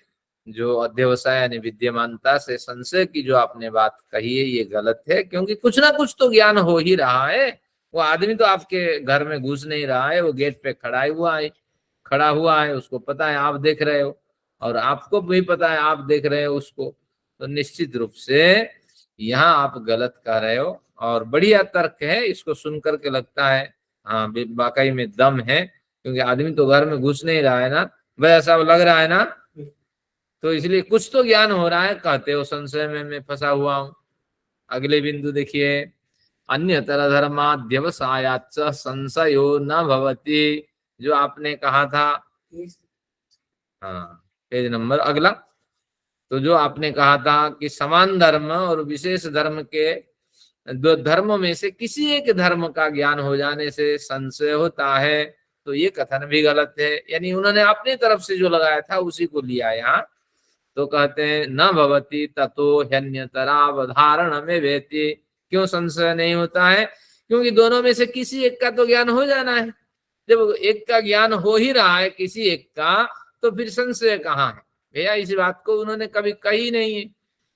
जो अध्यवसाय यानी विद्यमानता से संशय की जो आपने बात कही है ये गलत है, क्योंकि कुछ ना कुछ तो ज्ञान हो ही रहा है। वो आदमी तो आपके घर में घुस नहीं रहा है, वो गेट पे खड़ा हुआ है, उसको पता है आप देख रहे हो और आपको भी पता है आप देख रहे हो उसको। तो निश्चित रूप से यहाँ आप गलत कह रहे हो। और बढ़िया तर्क है, इसको सुन करके लगता है हाँ वाकई में दम है, क्योंकि आदमी तो घर में घुस नहीं रहा है ना, वैसा लग रहा है ना, तो इसलिए कुछ तो ज्ञान हो रहा है। कहते हो संशय में मैं फंसा हुआ हूं। अगले बिंदु देखिए, अन्यतर धर्माध्यवसायाच्च संशयो न भवति, जो आपने कहा था। हाँ, पेज नंबर अगला। तो जो आपने कहा था कि समान धर्म और विशेष धर्म के दो धर्मों में से किसी एक धर्म का ज्ञान हो जाने से संशय होता है, तो ये कथन भी गलत है। यानी उन्होंने अपनी तरफ से जो लगाया था उसी को लिया यहाँ। तो कहते हैं न भवति ततो ह्यन्यतरावधारण में वेति, क्यों संशय नहीं होता है? क्योंकि दोनों में से किसी एक का तो ज्ञान हो जाना है। जब एक का ज्ञान हो ही रहा है किसी एक का, तो फिर संशय कहाँ है भैया? इस बात को उन्होंने कभी कही नहीं है।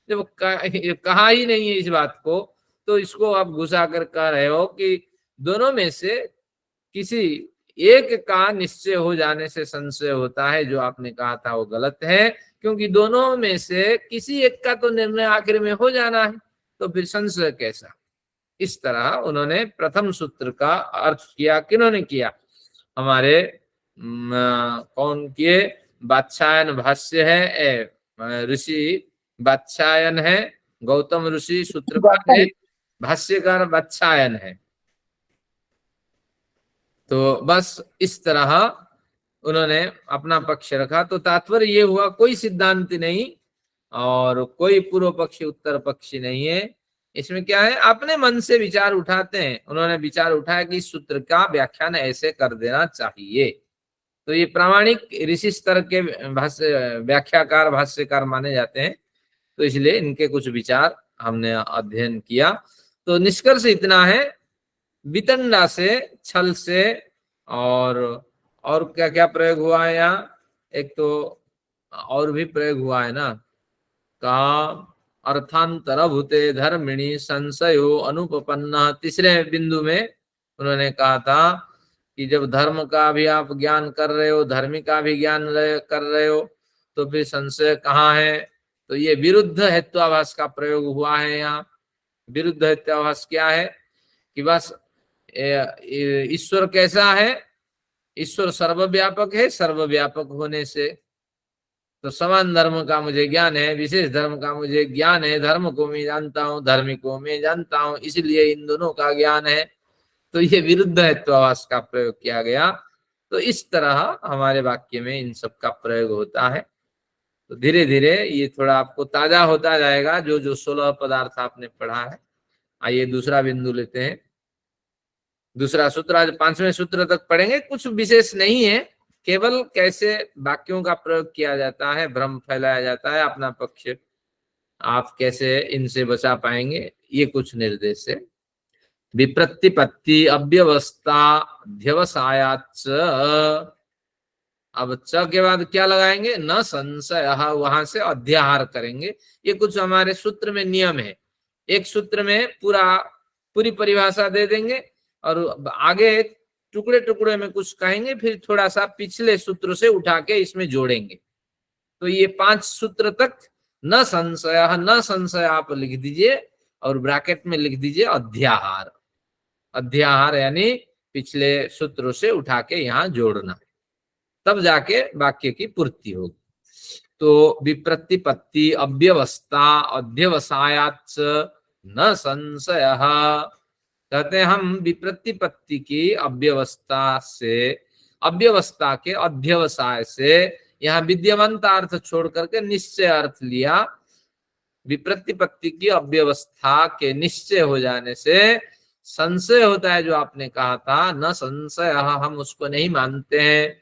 जब कहा ही नहीं है इस बात को, तो इसको आप घुसा कर कह रहे हो कि दोनों में से किसी एक का निश्चय हो जाने से संशय होता है। जो आपने कहा था वो गलत है, क्योंकि दोनों में से किसी एक का तो निर्णय आखिर में हो जाना है, तो फिर संशय कैसा? इस तरह उन्होंने प्रथम सूत्र का अर्थ किया। किन्होंने किया? हमारे कौन किए? वात्स्यायन भाष्य है, ऋषि वात्स्यायन है, गौतम ऋषि सूत्रकार है, भाष्यकार वात्स्यायन है। तो बस इस तरह उन्होंने अपना पक्ष रखा। तो तात्पर्य ये हुआ, कोई सिद्धांत नहीं और कोई पूर्व पक्षी उत्तर पक्षी नहीं है। इसमें क्या है, अपने मन से विचार उठाते हैं। उन्होंने विचार उठाया कि इस सूत्र का व्याख्यान ऐसे कर देना चाहिए। तो ये प्रामाणिक ऋषि स्तर के व्याख्याकार भाष्यकार माने जाते हैं। तो इसलिए इनके कुछ विचार हमने अध्ययन किया। तो निष्कर्ष इतना है, वितंडा से, छल से, और क्या क्या प्रयोग हुआ है यहाँ? एक तो और भी प्रयोग हुआ है ना, का अर्थांतर भूते धर्मिणी संशयो अनुपपन्ना। तीसरे बिंदु में उन्होंने कहा था कि जब धर्म का भी आप ज्ञान कर रहे हो, धर्मी का भी ज्ञान कर रहे हो, तो फिर संशय कहाँ है? तो ये विरुद्ध हेत्वाभास का प्रयोग हुआ है यहाँ। विरुद्ध हेत्वाभास क्या है कि बस ईश्वर कैसा है? ईश्वर सर्वव्यापक है। सर्वव्यापक होने से तो समान धर्म का मुझे ज्ञान है, विशेष धर्म का मुझे ज्ञान है, धर्म को मैं जानता हूँ, धार्मिक को मैं जानता हूँ, इसलिए इन दोनों का ज्ञान है। तो ये विरुद्ध हेत्वाभास का प्रयोग किया गया। तो इस तरह हमारे वाक्य में इन सब का प्रयोग होता है। तो धीरे धीरे ये थोड़ा आपको ताजा होता जाएगा जो जो 16 पदार्थ आपने पढ़ा है। आइए दूसरा बिंदु लेते हैं। दूसरा सूत्र आज 5वें सूत्र तक पढ़ेंगे। कुछ विशेष नहीं है, केवल कैसे वाक्यों का प्रयोग किया जाता है, भ्रम फैलाया जाता है, अपना पक्ष आप कैसे इनसे बचा पाएंगे, ये कुछ निर्देश है। विप्रतिपत्ति अव्यवस्था अध्यवसायाच्च अब च के बाद क्या लगाएंगे, न संशय, वहां से अध्याहार करेंगे। ये कुछ हमारे सूत्र में नियम है, एक सूत्र में पूरी परिभाषा दे देंगे और आगे टुकड़े टुकड़े में कुछ कहेंगे, फिर थोड़ा सा पिछले सूत्र से उठा के इसमें जोड़ेंगे। तो ये 5 सूत्र तक न संशय आप लिख दीजिए और ब्रैकेट में लिख दीजिए अध्याहार। अध्याहार यानी पिछले सूत्रों से उठा के यहाँ जोड़ना, तब जाके वाक्य की पूर्ति होगी। तो विप्रतिपत्ति अव्यवस्था अध्यवसायाच्च न संशय, कहते हैं हम विप्रतिपत्ति की अव्यवस्था से, अव्यवस्था के अध्यवसाय से, यहाँ विद्यमंत अर्थ छोड़ करके निश्चय अर्थ लिया। विप्रतिपत्ति की अव्यवस्था के निश्चय हो जाने से संशय होता है, जो आपने कहा था न संशय, हम उसको नहीं मानते हैं।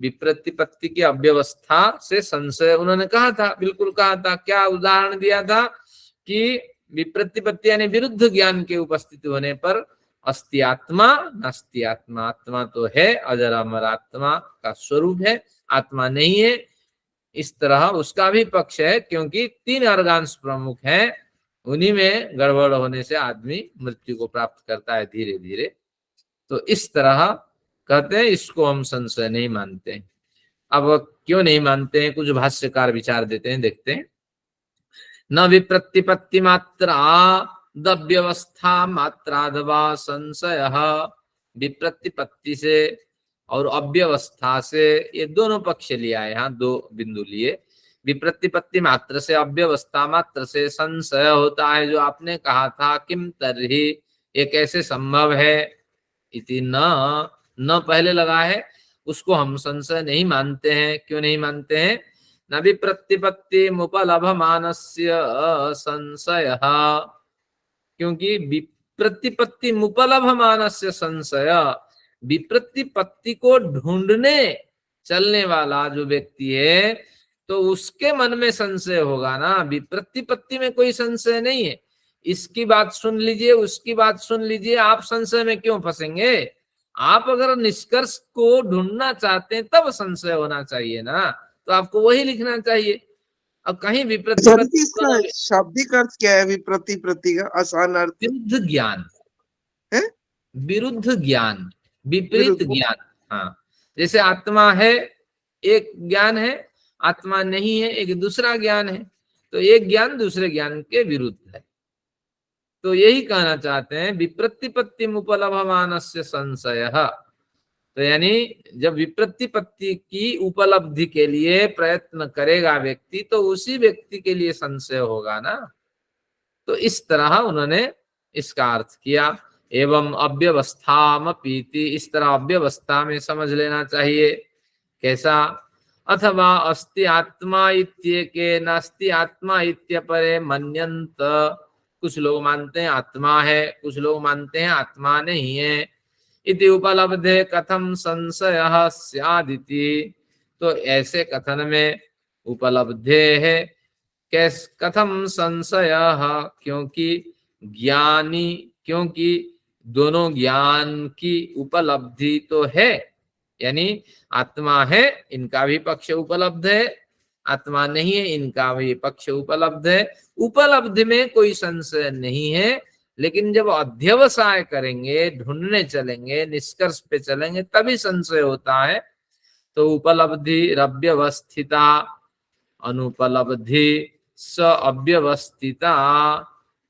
विप्रतिपत्ति की अव्यवस्था से संशय उन्होंने कहा था, बिल्कुल कहा था। क्या उदाहरण दिया था कि विप्रतिपत्ति यानी विरुद्ध ज्ञान के उपस्थिति होने पर अस्ति आत्मा नास्ति आत्मा, आत्मा तो है, अजर अमर आत्मा का स्वरूप है, आत्मा नहीं है, इस तरह उसका भी पक्ष है, क्योंकि 3 ऑर्गन्स प्रमुख हैं, उन्हीं में गड़बड़ होने से आदमी मृत्यु को प्राप्त करता है धीरे धीरे। तो इस तरह कहते हैं इसको हम संशय नहीं मानते हैं। अब क्यों नहीं मानते हैं, कुछ भाष्यकार विचार देते हैं, देखते हैं। न विप्रतिपत्ति मात्रा दव्यवस्था मात्रादवा संशय, विप्रतिपत्ति से और अव्यवस्था से, ये दोनों पक्ष लिया है, यहाँ 2 बिंदु लिए। विप्रतिपत्ति मात्र से, अव्यवस्था मात्र से संशय होता है, जो आपने कहा था किम तर्हि, ये कैसे संभव है, इति न पहले लगा है, उसको हम संशय नहीं मानते हैं। क्यों नहीं मानते हैं, न विप्रतिपत्ति मुपलभमानस्य संशय, क्योंकि विप्रतिपत्ति मुपलभमानस्य संशय, विप्रतिपत्ति को ढूंढने चलने वाला जो व्यक्ति है तो उसके मन में संशय होगा ना। विप्रतिपत्ति में कोई संशय नहीं है, इसकी बात सुन लीजिए, उसकी बात सुन लीजिए, आप संशय में क्यों फंसेंगे। आप अगर निष्कर्ष को ढूंढना चाहते हैं तब संशय होना चाहिए ना, तो आपको वही लिखना चाहिए। अब कहीं विप्रतिपत्ति, इसका शाब्दिक अर्थ क्या है विप्रतिपत्ति का आसान अर्थ? विरुद्ध ज्ञान है, विरुद्ध ज्ञान, विपरीत ज्ञान। हाँ, जैसे आत्मा है एक ज्ञान है, आत्मा नहीं है एक दूसरा ज्ञान है, तो एक ज्ञान दूसरे ज्ञान के विरुद्ध है। तो यही कहना चाहते हैं विप्रतिपत्ति उपलभमानस्य संशय। तो यानी जब विप्रतिपत्ति की उपलब्धि के लिए प्रयत्न करेगा व्यक्ति, तो उसी व्यक्ति के लिए संशय होगा ना। तो इस तरह उन्होंने इसका अर्थ किया। एवं अव्यवस्थामपीति, इस तरह अव्यवस्था में समझ लेना चाहिए। कैसा, अथवा अस्ति आत्मा इत्येके नास्ति आत्मा इत्यपरे मन्यन्त, कुछ लोग मानते हैं आत्मा है, कुछ लोग मानते हैं आत्मा नहीं है। इति उपलब्धे कथम संशयः स्यादिति, तो ऐसे कथन में उपलब्धे है, कथम संशयः, क्योंकि ज्ञानी, क्योंकि दोनों ज्ञान की उपलब्धि तो है, यानी आत्मा है इनका भी पक्ष उपलब्ध है, आत्मा नहीं है इनका भी पक्ष उपलब्ध है। उपलब्धि में कोई संशय नहीं है, लेकिन जब अध्यवसाय करेंगे, ढूंढने चलेंगे, निष्कर्ष पे चलेंगे, तभी संशय होता है। तो उपलब्धि रव्यवस्थिता अनुपलब्धि स अव्यवस्थिता,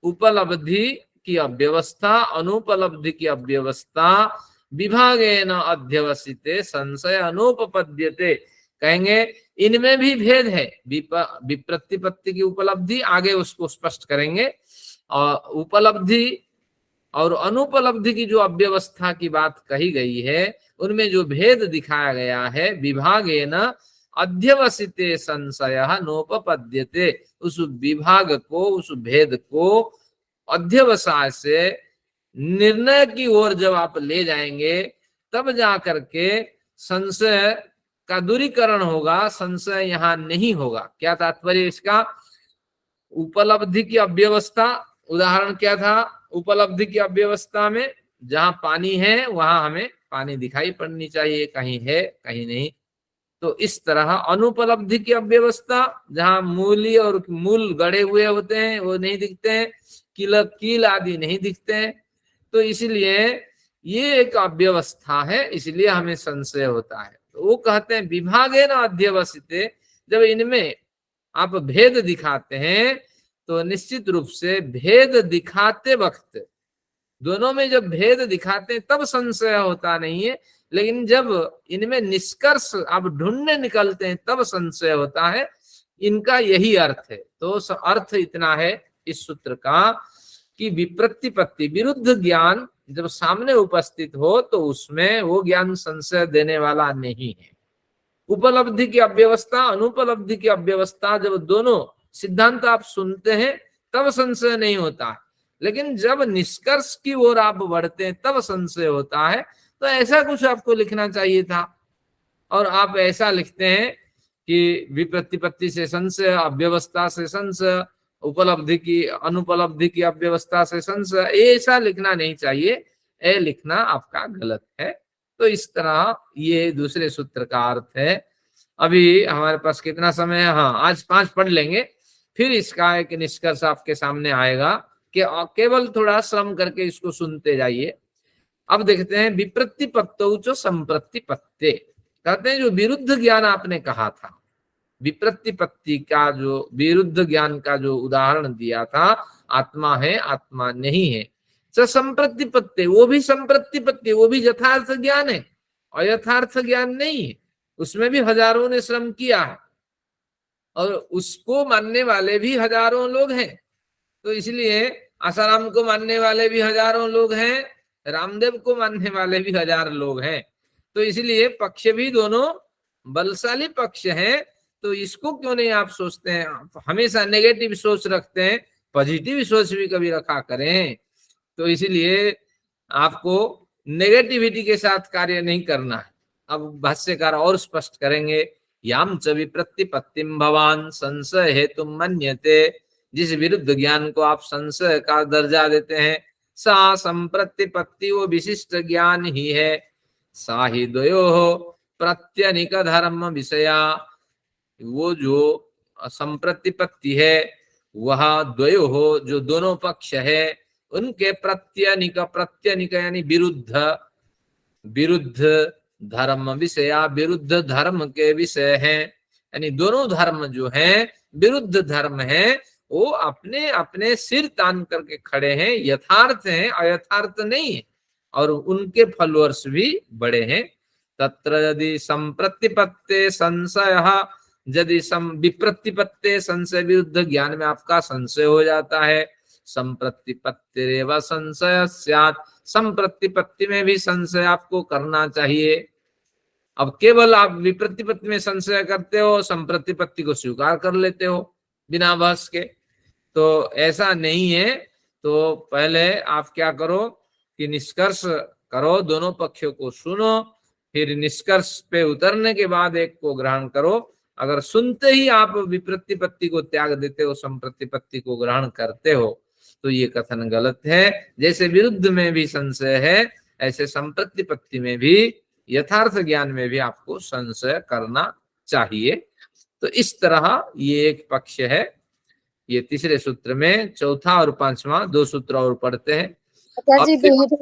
उपलब्धि की अव्यवस्था अनुपलब्धि की अव्यवस्था विभागेन अध्यवसिते संशय अनुपपद्यते, कहेंगे इनमें भी भेद है। विप्रतिपत्ति की उपलब्धि आगे उसको स्पष्ट करेंगे, और उपलब्धि और अनुपलब्धि की जो अव्यवस्था की बात कही गई है उनमें जो भेद दिखाया गया है, विभागेन अध्यवसिते संशय नोपपद्यते, उस विभाग को, उस भेद को अध्यवसाय से निर्णय की ओर जब आप ले जाएंगे, तब जाकर के संशय का दूरीकरण होगा, संशय यहाँ नहीं होगा। क्या तात्पर्य इसका, उपलब्धि की अव्यवस्था, उदाहरण क्या था, उपलब्धि की अव्यवस्था में जहां पानी है वहां हमें पानी दिखाई पड़नी चाहिए, कहीं है कहीं नहीं, तो इस तरह अनुपलब्धि की अव्यवस्था, जहां मूली और मूल गड़े हुए होते हैं वो नहीं दिखते हैं, कील आदि नहीं दिखते हैं, तो इसलिए ये एक अव्यवस्था है, इसलिए हमें संशय होता है। तो वो कहते हैं विभागेन अध्यवसिते, जब इनमें आप भेद दिखाते हैं तो निश्चित रूप से भेद दिखाते वक्त, दोनों में जब भेद दिखाते हैं तब संशय होता नहीं है, लेकिन जब इनमें निष्कर्ष आप ढूंढने निकलते हैं तब संशय होता है। इनका यही अर्थ है। तो अर्थ इतना है इस सूत्र का कि विप्रतिपत्ति विरुद्ध ज्ञान जब सामने उपस्थित हो तो उसमें वो ज्ञान संशय देने वाला नहीं है। उपलब्धि की अव्यवस्था, अनुपलब्धि की अव्यवस्था, जब दोनों सिद्धांत आप सुनते हैं तब संशय नहीं होता है, लेकिन जब निष्कर्ष की ओर आप बढ़ते हैं तब संशय होता है। तो ऐसा कुछ आपको लिखना चाहिए था, और आप ऐसा लिखते हैं कि विप्रतिपत्ति से संशय, अव्यवस्था से संशय, उपलब्धि की अनुपलब्धि की अव्यवस्था से संशय, ऐसा लिखना नहीं चाहिए, ये लिखना आपका गलत है। तो इस तरह ये दूसरे सूत्र का अर्थ है। अभी हमारे पास कितना समय है? हाँ, आज 5 पढ़ लेंगे, फिर इसका एक निष्कर्ष आपके सामने आएगा कि केवल थोड़ा श्रम करके इसको सुनते जाइए। अब देखते हैं विप्रतिपत्तौ च संप्रतिपत्ते, कहते हैं जो विरुद्ध ज्ञान आपने कहा था, विप्रतिपत्ति का जो विरुद्ध ज्ञान का जो उदाहरण दिया था, आत्मा है आत्मा नहीं है, च संप्रतिपत्ति, वो भी संप्रतिपत्ति, वो भी यथार्थ ज्ञान है, अयथार्थ ज्ञान नहीं है, उसमें भी हजारों ने श्रम किया है और उसको मानने वाले भी हजारों लोग हैं। तो इसलिए आसाराम को मानने वाले भी हजारों लोग हैं, रामदेव को मानने वाले भी 1000 लोग हैं। तो इसलिए पक्ष भी दोनों बलशाली पक्ष हैं। तो इसको क्यों नहीं आप सोचते हैं? आप हमेशा नेगेटिव सोच रखते हैं, पॉजिटिव सोच भी कभी रखा करें। तो इसलिए आपको नेगेटिविटी के साथ कार्य नहीं करना है। अब भाष्यकार और स्पष्ट करेंगे, याम च विप्रतिपत्तिम भवान संशय हेतु मन्यते, जिस विरुद्ध ज्ञान को आप संशय का दर्जा देते हैं, सा संप्रतिपत्ति वो विशिष्ट ज्ञान ही है, सा ही द्वयोः प्रत्यनिक धर्म विषया, वो जो संप्रतिपत्ति है वह द्वयोः जो दोनों पक्ष है उनके प्रत्यनिक, प्रत्यनिक यानी विरुद्ध, विरुद्ध धर्म विषया, विरुद्ध धर्म के विषय हैं। यानी दोनों धर्म जो हैं विरुद्ध धर्म हैं, वो अपने अपने सिर तान करके खड़े हैं, यथार्थ हैं, अयथार्थ नहीं है, और उनके फॉलोअर्स भी बड़े हैं। तत्र यदि संप्रतिपत्ते संशय, यदि विप्रतिपत्ते संशय, विरुद्ध ज्ञान में आपका संशय हो जाता है, संप्रतिपत्तिरेव संशय स्यात्, संप्रतिपत्ति में भी संशय आपको करना चाहिए। अब केवल आप विप्रतिपत्ति में संशय करते हो, संप्रतिपत्ति को स्वीकार कर लेते हो बिना बहस के, तो ऐसा नहीं है। तो पहले आप क्या करो कि निष्कर्ष करो, दोनों पक्षों को सुनो, फिर निष्कर्ष पे उतरने के बाद एक को ग्रहण करो। अगर सुनते ही आप विप्रतिपत्ति को त्याग देते हो, संप्रतिपत्ति को ग्रहण करते हो, तो ये कथन गलत है। जैसे विरुद्ध में भी संशय है, ऐसे संप्रतिपत्ति में भी, यथार्थ ज्ञान में भी आपको संशय करना चाहिए। तो इस तरह ये एक पक्ष है। ये तीसरे सूत्र में, चौथा और पांचवा 2 सूत्र और पढ़ते हैं। जी,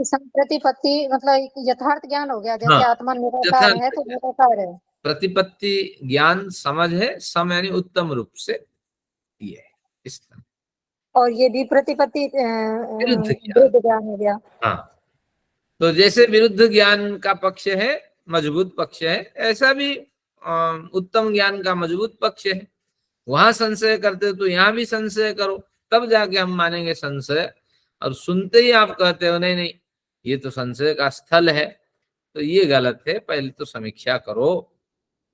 संप्रतिपत्ति मतलब यथार्थ ज्ञान हो गया, जैसे हाँ, आत्मा निराकार है तो निराकार है। प्रतिपत्ति ज्ञान समझ है, सम यानी उत्तम रूप से, ये है इस तरह। और ये भी प्रतिपत्ति विरुद्ध ज्ञान हो गया। हाँ, तो जैसे विरुद्ध ज्ञान का पक्ष है मजबूत पक्ष है, ऐसा भी उत्तम ज्ञान का मजबूत पक्ष है। वहां संशय करते हो तो यहाँ भी संशय करो, तब जाके हम मानेंगे संशय। और सुनते ही आप कहते हो नहीं नहीं ये तो संशय का स्थल है, तो ये गलत है। पहले तो समीक्षा करो,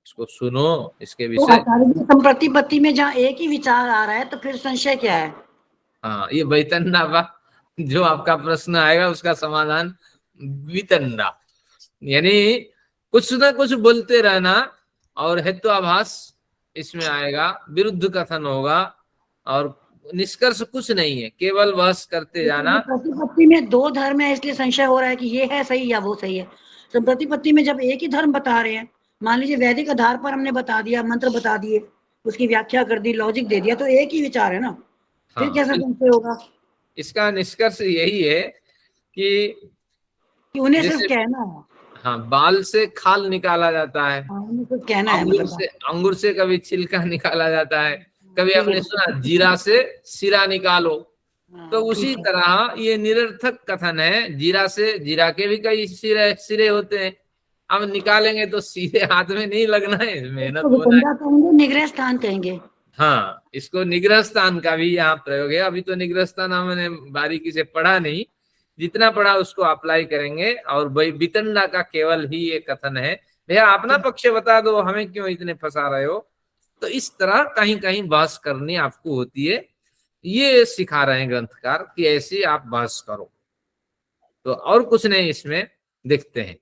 इसको सुनो, इसके विषय। संप्रतिपत्ति में जहाँ एक ही विचार आ रहा है तो फिर संशय क्या है? हाँ, ये बैतन्ना जो आपका प्रश्न आएगा उसका समाधान वितंडा, यानी कुछ ना कुछ बोलते रहना और हेतुआभास इसमें आएगा, विरुद्ध कथन होगा और निष्कर्ष कुछ नहीं है, केवल बहस करते जाना। प्रतिपत्ति में 2 धर्म है, इसलिए संशय हो रहा है कि ये है सही या वो सही है। संप्रतिपत्ति में जब एक ही धर्म बता रहे हैं, मान लीजिए वैदिक आधार पर हमने बता दिया, मंत्र बता दिए, उसकी व्याख्या कर दी, लॉजिक दे दिया, तो एक ही विचार है ना, फिर हाँ, कैसे संशय होगा? इसका निष्कर्ष यही है कि कि उन्हें सिर्फ जैसे कहना है। हाँ, बाल से खाल निकाला जाता है, हाँ, उन्हें सिर्फ कहना है, मतलब अंगूर से कभी छिलका निकाला जाता है, कभी ठीक आपने है। सुना जीरा से सिरा निकालो। हाँ, तो उसी ठीक है। तरह ये निरर्थक कथन है। जीरा के भी कई सिरे सिरे होते हैं, अब निकालेंगे तो सीधे हाथ में नहीं लगना है, मेहनत इसको होना है। वितंडा कहेंगे, निग्रह स्थान कहेंगे। हाँ, इसको निग्रह स्थान का भी यहाँ प्रयोग है। अभी तो निग्रह स्थान हमने बारीकी से पढ़ा नहीं, जितना पढ़ा उसको अप्लाई करेंगे। और भाई वितंडा का केवल ही ये कथन है, भैया अपना पक्ष बता दो, हमें क्यों इतने फंसा रहे हो। तो इस तरह कहीं कहीं बहस करनी आपको होती है, ये सिखा रहे हैं ग्रंथकार कि ऐसे आप बहस करो। तो और कुछ नहीं, इसमें देखते हैं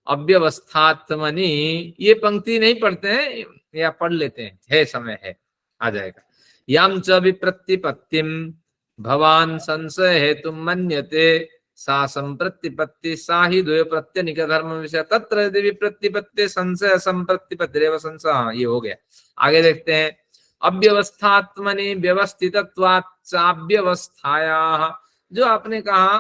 अव्यवस्थात्मनि, ये पंक्ति नहीं पढ़ते हैं या पढ़ लेते हैं, है समय है, आ जाएगा। याम च विप्रतिपत्तिम भवान संशय हेतु मन्यते सा संप्रतिपत्ति सा ही द्वय प्रत्यनिक धर्म विषय तत्र यदि विप्रतिपत्ति संशय संप्रतिपत्तिरेव संशय। हाँ, ये हो गया। आगे देखते हैं अव्यवस्थात्मनि व्यवस्थितत्वात् चाव्यवस्थायाः, जो आपने कहा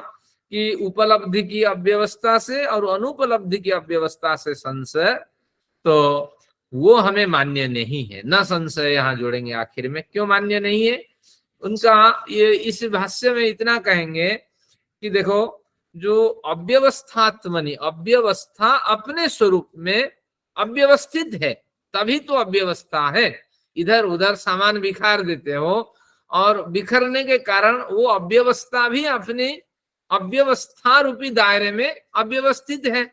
कि उपलब्धि की अव्यवस्था से और अनुपलब्धि की अव्यवस्था से संशय, तो वो हमें मान्य नहीं है। न संशय यहाँ जोड़ेंगे आखिर में, क्यों मान्य नहीं है उनका, ये इस भाष्य में इतना कहेंगे कि देखो, जो अव्यवस्थात्मनि, अव्यवस्था अपने स्वरूप में अव्यवस्थित है, तभी तो अव्यवस्था है। इधर उधर सामान बिखार देते हो और बिखरने के कारण वो अव्यवस्था भी अपनी अव्यवस्था रूपी दायरे में अव्यवस्थित है।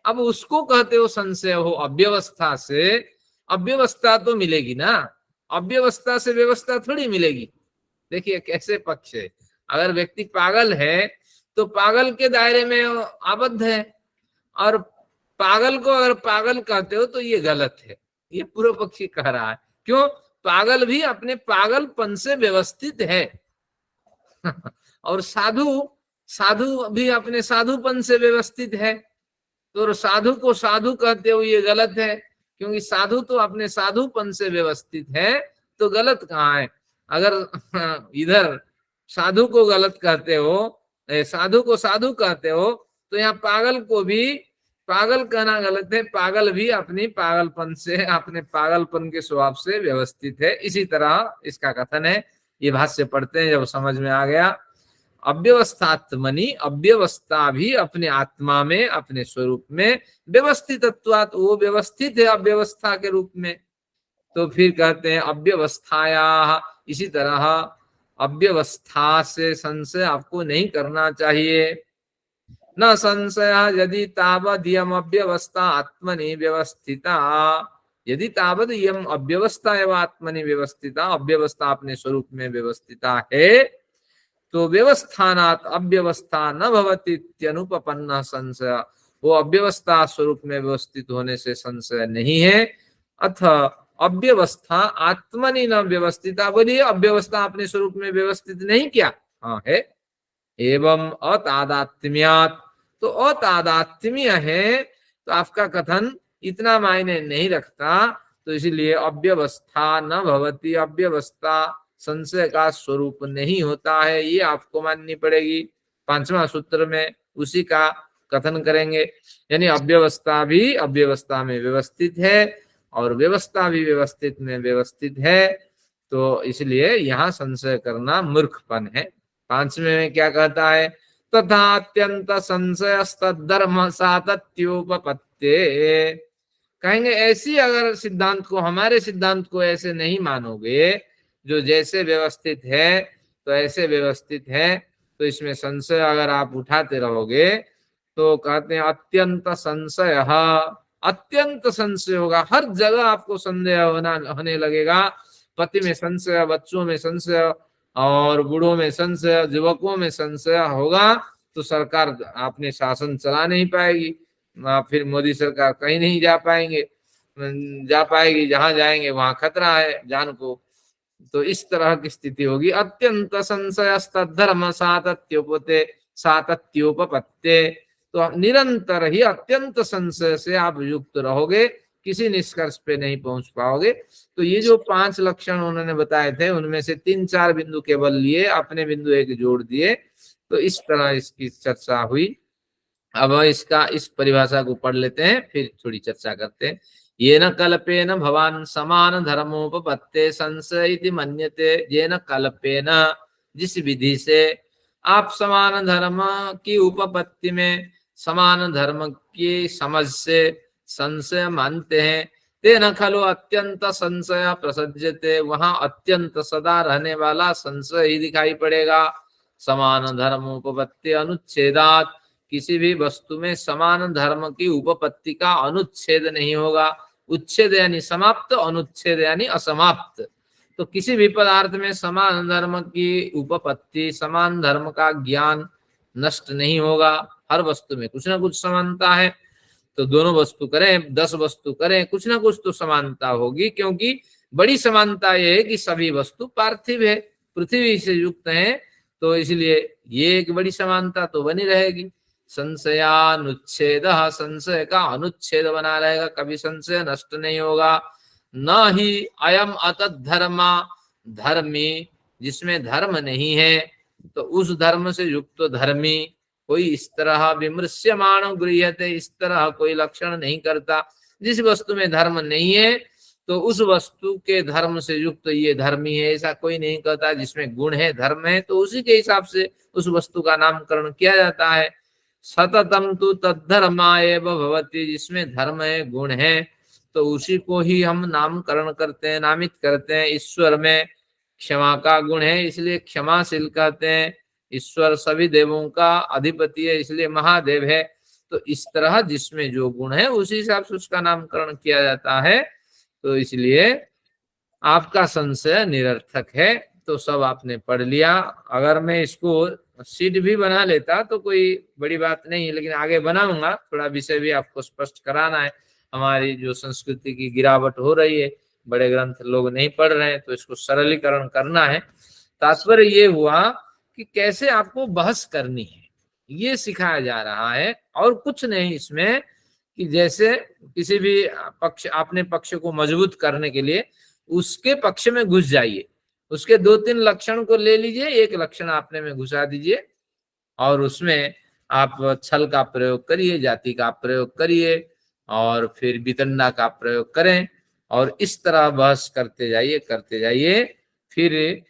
अब उसको कहते हो संशय हो अव्यवस्था से, अव्यवस्था तो मिलेगी ना, अव्यवस्था से व्यवस्था थोड़ी मिलेगी। देखिए कैसे पक्ष है, अगर व्यक्ति पागल है तो पागल के दायरे में आबद्ध है, और पागल को अगर पागल कहते हो तो ये गलत है, ये पूर्व पक्षी कह रहा है। क्यों? पागल भी अपने पागलपन से व्यवस्थित है और साधु भी अपने साधुपन से व्यवस्थित है। तो साधु को साधु कहते हो ये गलत है, क्योंकि साधु तो अपने साधुपन से व्यवस्थित है, तो गलत कहाँ है? अगर इधर साधु को गलत कहते हो, साधु को साधु कहते हो, तो यहाँ पागल को भी पागल कहना गलत है। पागल भी अपनी पागलपन से, अपने पागलपन के स्वभाव से व्यवस्थित है। इसी तरह इसका कथन है। ये भाष्य पढ़ते हैं, जब समझ में आ गया। अव्यवस्थात्मनि, अव्यवस्था भी अपने आत्मा में, अपने स्वरूप में व्यवस्थितत्वात्, वो व्यवस्थित है अव्यवस्था के रूप में। तो फिर कहते हैं अव्यवस्थाया, इसी तरह अव्यवस्था से संशय आपको नहीं करना चाहिए। न संशय यदि तावद् इयम् अव्यवस्था आत्मनि व्यवस्थिता, यदि तावद् इयम् अव्यवस्था एवं आत्मनि व्यवस्थिता, अव्यवस्था अपने स्वरूप में व्यवस्थिता है, तो व्यवस्थानात् अव्यवस्था न भवति इत्यनुपपन्नः संशय, वो अव्यवस्था स्वरूप में व्यवस्थित होने से संशय नहीं है। अथ अव्यवस्था आत्मनि न व्यवस्थिता, बोलिए अव्यवस्था अपने स्वरूप में व्यवस्थित नहीं क्या? हाँ है। एवं अतादात्म्यात्, तो अतादात्म्य है, तो आपका कथन इतना मायने नहीं रखता, तो इसलिए अव्यवस्था न भवति, अव्यवस्था संशय का स्वरूप नहीं होता है, ये आपको माननी पड़ेगी। 5वां सूत्र में उसी का कथन करेंगे। यानी अव्यवस्था भी अव्यवस्था में व्यवस्थित है और व्यवस्था भी व्यवस्थित में व्यवस्थित है, तो इसलिए यहाँ संशय करना मूर्खपन है। 5वें में क्या कहता है? तथा अत्यंत संशयस्तद्धर्म सातत्योपपत्ते, कहेंगे ऐसी अगर सिद्धांत को, हमारे सिद्धांत को ऐसे नहीं मानोगे, जो जैसे व्यवस्थित है तो ऐसे व्यवस्थित है, तो इसमें संशय अगर आप उठाते रहोगे, तो कहते हैं अत्यंत संशय, अत्यंत संशय होगा, हर जगह आपको संदेह होने लगेगा। पति में संशय, बच्चों में संशय, और बूढ़ों में संशय, युवकों में संशय होगा, तो सरकार अपने शासन चला नहीं पाएगी, फिर मोदी सरकार कहीं नहीं जा पाएगी, जहां जाएंगे वहां खतरा है जान को। तो इस तरह की स्थिति होगी। अत्यंत संशयस्तद्धर्म सातत्योपपत्ते, तो निरंतर ही अत्यंत संशय से आप युक्त रहोगे, किसी निष्कर्ष पे नहीं पहुंच पाओगे। तो ये जो 5 लक्षण उन्होंने बताए थे उनमें से 3-4 बिंदु केवल लिए, अपने बिंदु एक जोड़ दिए। तो इस तरह इसकी चर्चा हुई। अब इस परिभाषा को पढ़ लेते हैं, फिर थोड़ी चर्चा करते हैं। ये न कल्पेन भवान समान धर्मोपपत्ते संशय इति मन्यते। ये न कल्पेन, जिस विधि से आप समान धर्म की उपपत्ति में समान धर्म की समझ से संशय मानते हैं, तेन खलु अत्यंत संशय प्रसज्यते, वहां अत्यंत सदा रहने वाला संशय ही दिखाई पड़ेगा। समान धर्म उपपत्ति अनुच्छेदात, किसी भी वस्तु में समान धर्म की उपपत्ति का अनुच्छेद नहीं होगा। उच्छेद यानी समाप्त, अनुच्छेद यानी असमाप्त। तो किसी भी पदार्थ में समान धर्म की उपपत्ति, समान धर्म का ज्ञान नष्ट नहीं होगा। हर वस्तु में कुछ ना कुछ समानता है। तो दोनों वस्तु करें, 10 वस्तु करें, कुछ ना कुछ तो समानता होगी, क्योंकि बड़ी समानता यह है कि सभी वस्तु पार्थिव है, पृथ्वी से युक्त है। तो इसलिए ये एक बड़ी समानता तो बनी रहेगी। संशयानुच्छेद, संशय का अनुच्छेद बना रहेगा, कभी संशय नष्ट नहीं होगा। न ही अयम अतत धर्मा, धर्मी जिसमें धर्म नहीं है तो उस धर्म से युक्त धर्मी कोई इस तरह विमृश्यमाण गृह्यते, इस तरह कोई लक्षण नहीं करता। जिस वस्तु में धर्म नहीं है तो उस वस्तु के धर्म से युक्त ये धर्मी है, ऐसा कोई नहीं कहता। जिसमें गुण है, धर्म है, तो उसी के हिसाब से उस वस्तु का नामकरण किया जाता है। सततम तु तद्धर्मा एव भवति, जिसमें धर्म है, गुण है, तो उसी को ही हम नामकरण करते हैं, नामित करते हैं। ईश्वर में क्षमा का गुण है, इसलिए क्षमाशील कहते हैं। ईश्वर सभी देवों का अधिपति है, इसलिए महादेव है। तो इस तरह जिसमें जो गुण है उसी हिसाब से उसका नामकरण किया जाता है। तो इसलिए आपका संशय निरर्थक है। तो सब आपने पढ़ लिया। अगर मैं इसको शीट भी बना लेता तो कोई बड़ी बात नहीं है, लेकिन आगे बनाऊंगा। थोड़ा विषय भी आपको स्पष्ट कराना है। हमारी जो संस्कृति की गिरावट हो रही है, बड़े ग्रंथ लोग नहीं पढ़ रहे हैं, तो इसको सरलीकरण करना है। तात्पर्य ये हुआ कि कैसे आपको बहस करनी है, ये सिखाया जा रहा है, और कुछ नहीं इसमें। कि जैसे किसी भी पक्ष, अपने पक्ष को मजबूत करने के लिए उसके पक्ष में घुस जाइए, उसके 2-3 लक्षण को ले लीजिए, एक लक्षण आपने में घुसा दीजिए, और उसमें आप छल का प्रयोग करिए, जाति का प्रयोग करिए, और फिर वितंडा का प्रयोग करें, और इस तरह बहस करते जाइए। फिर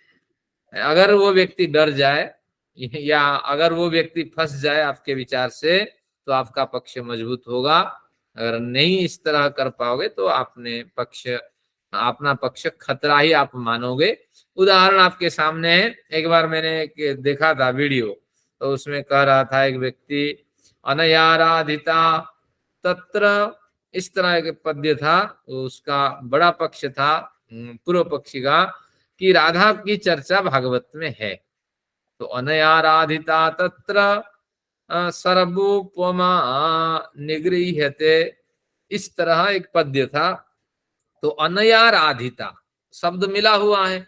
अगर वो व्यक्ति डर जाए या अगर वो व्यक्ति फंस जाए आपके विचार से, तो आपका पक्ष मजबूत होगा। अगर नहीं इस तरह कर पाओगे तो अपना पक्ष खतरा ही आप मानोगे। उदाहरण आपके सामने है। एक बार मैंने देखा था वीडियो, तो उसमें कह रहा था एक व्यक्ति, अनयाराधिता तत्र, इस तरह के पद्य था। उसका बड़ा पक्ष था पूर्व पक्षी का, कि राधा की चर्चा भागवत में है। तो अनयाराधिता तत्र सर्वोपमा निगृह्यते, इस तरह एक पद्य था। तो अनयाराधिता शब्द मिला हुआ है।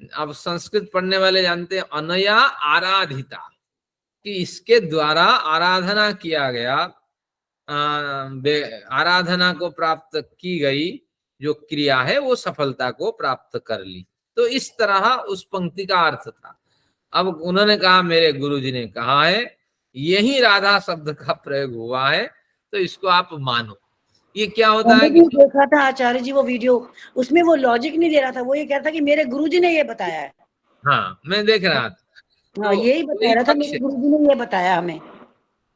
अब संस्कृत पढ़ने वाले जानते हैं अनया आराधिता, कि इसके द्वारा आराधना किया गया, आराधना को प्राप्त की गई जो क्रिया है वो सफलता को प्राप्त कर ली। तो इस तरह उस पंक्ति का अर्थ था। अब उन्होंने कहा मेरे गुरुजी ने कहा है, यही राधा शब्द का प्रयोग हुआ है, तो इसको आप मानो। ये क्या होता है कि देखा था आचार्य जी वो वीडियो, उसमें वो लॉजिक नहीं दे रहा था, वो ये कह रहा था कि मेरे गुरुजी ने ये बताया है। हाँ, मैं देख रहा था। हाँ, यही बता रहा था, मेरे गुरुजी ने ये बताया हमें।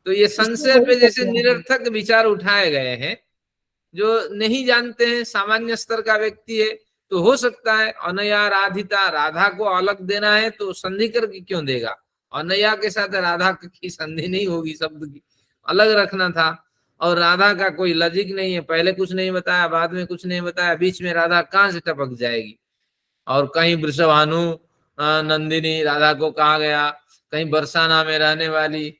तो ये संशय पे जैसे निरर्थक विचार उठाए गए हैं, जो नहीं जानते हैं, सामान्य स्तर का व्यक्ति है, तो हो सकता है अनया राधिता, राधा को अलग देना है तो संधि करके क्यों देगा? अनया के साथ राधा की संधि नहीं होगी, शब्द की अलग रखना था। और राधा का कोई लॉजिक नहीं है, पहले कुछ नहीं बताया, बाद में कुछ नहीं बताया, बीच में राधा कहाँ से टपक जाएगी? और कहीं वृषभानु नंदिनी राधा को कहा गया, कहीं बरसाना में रहने वाली,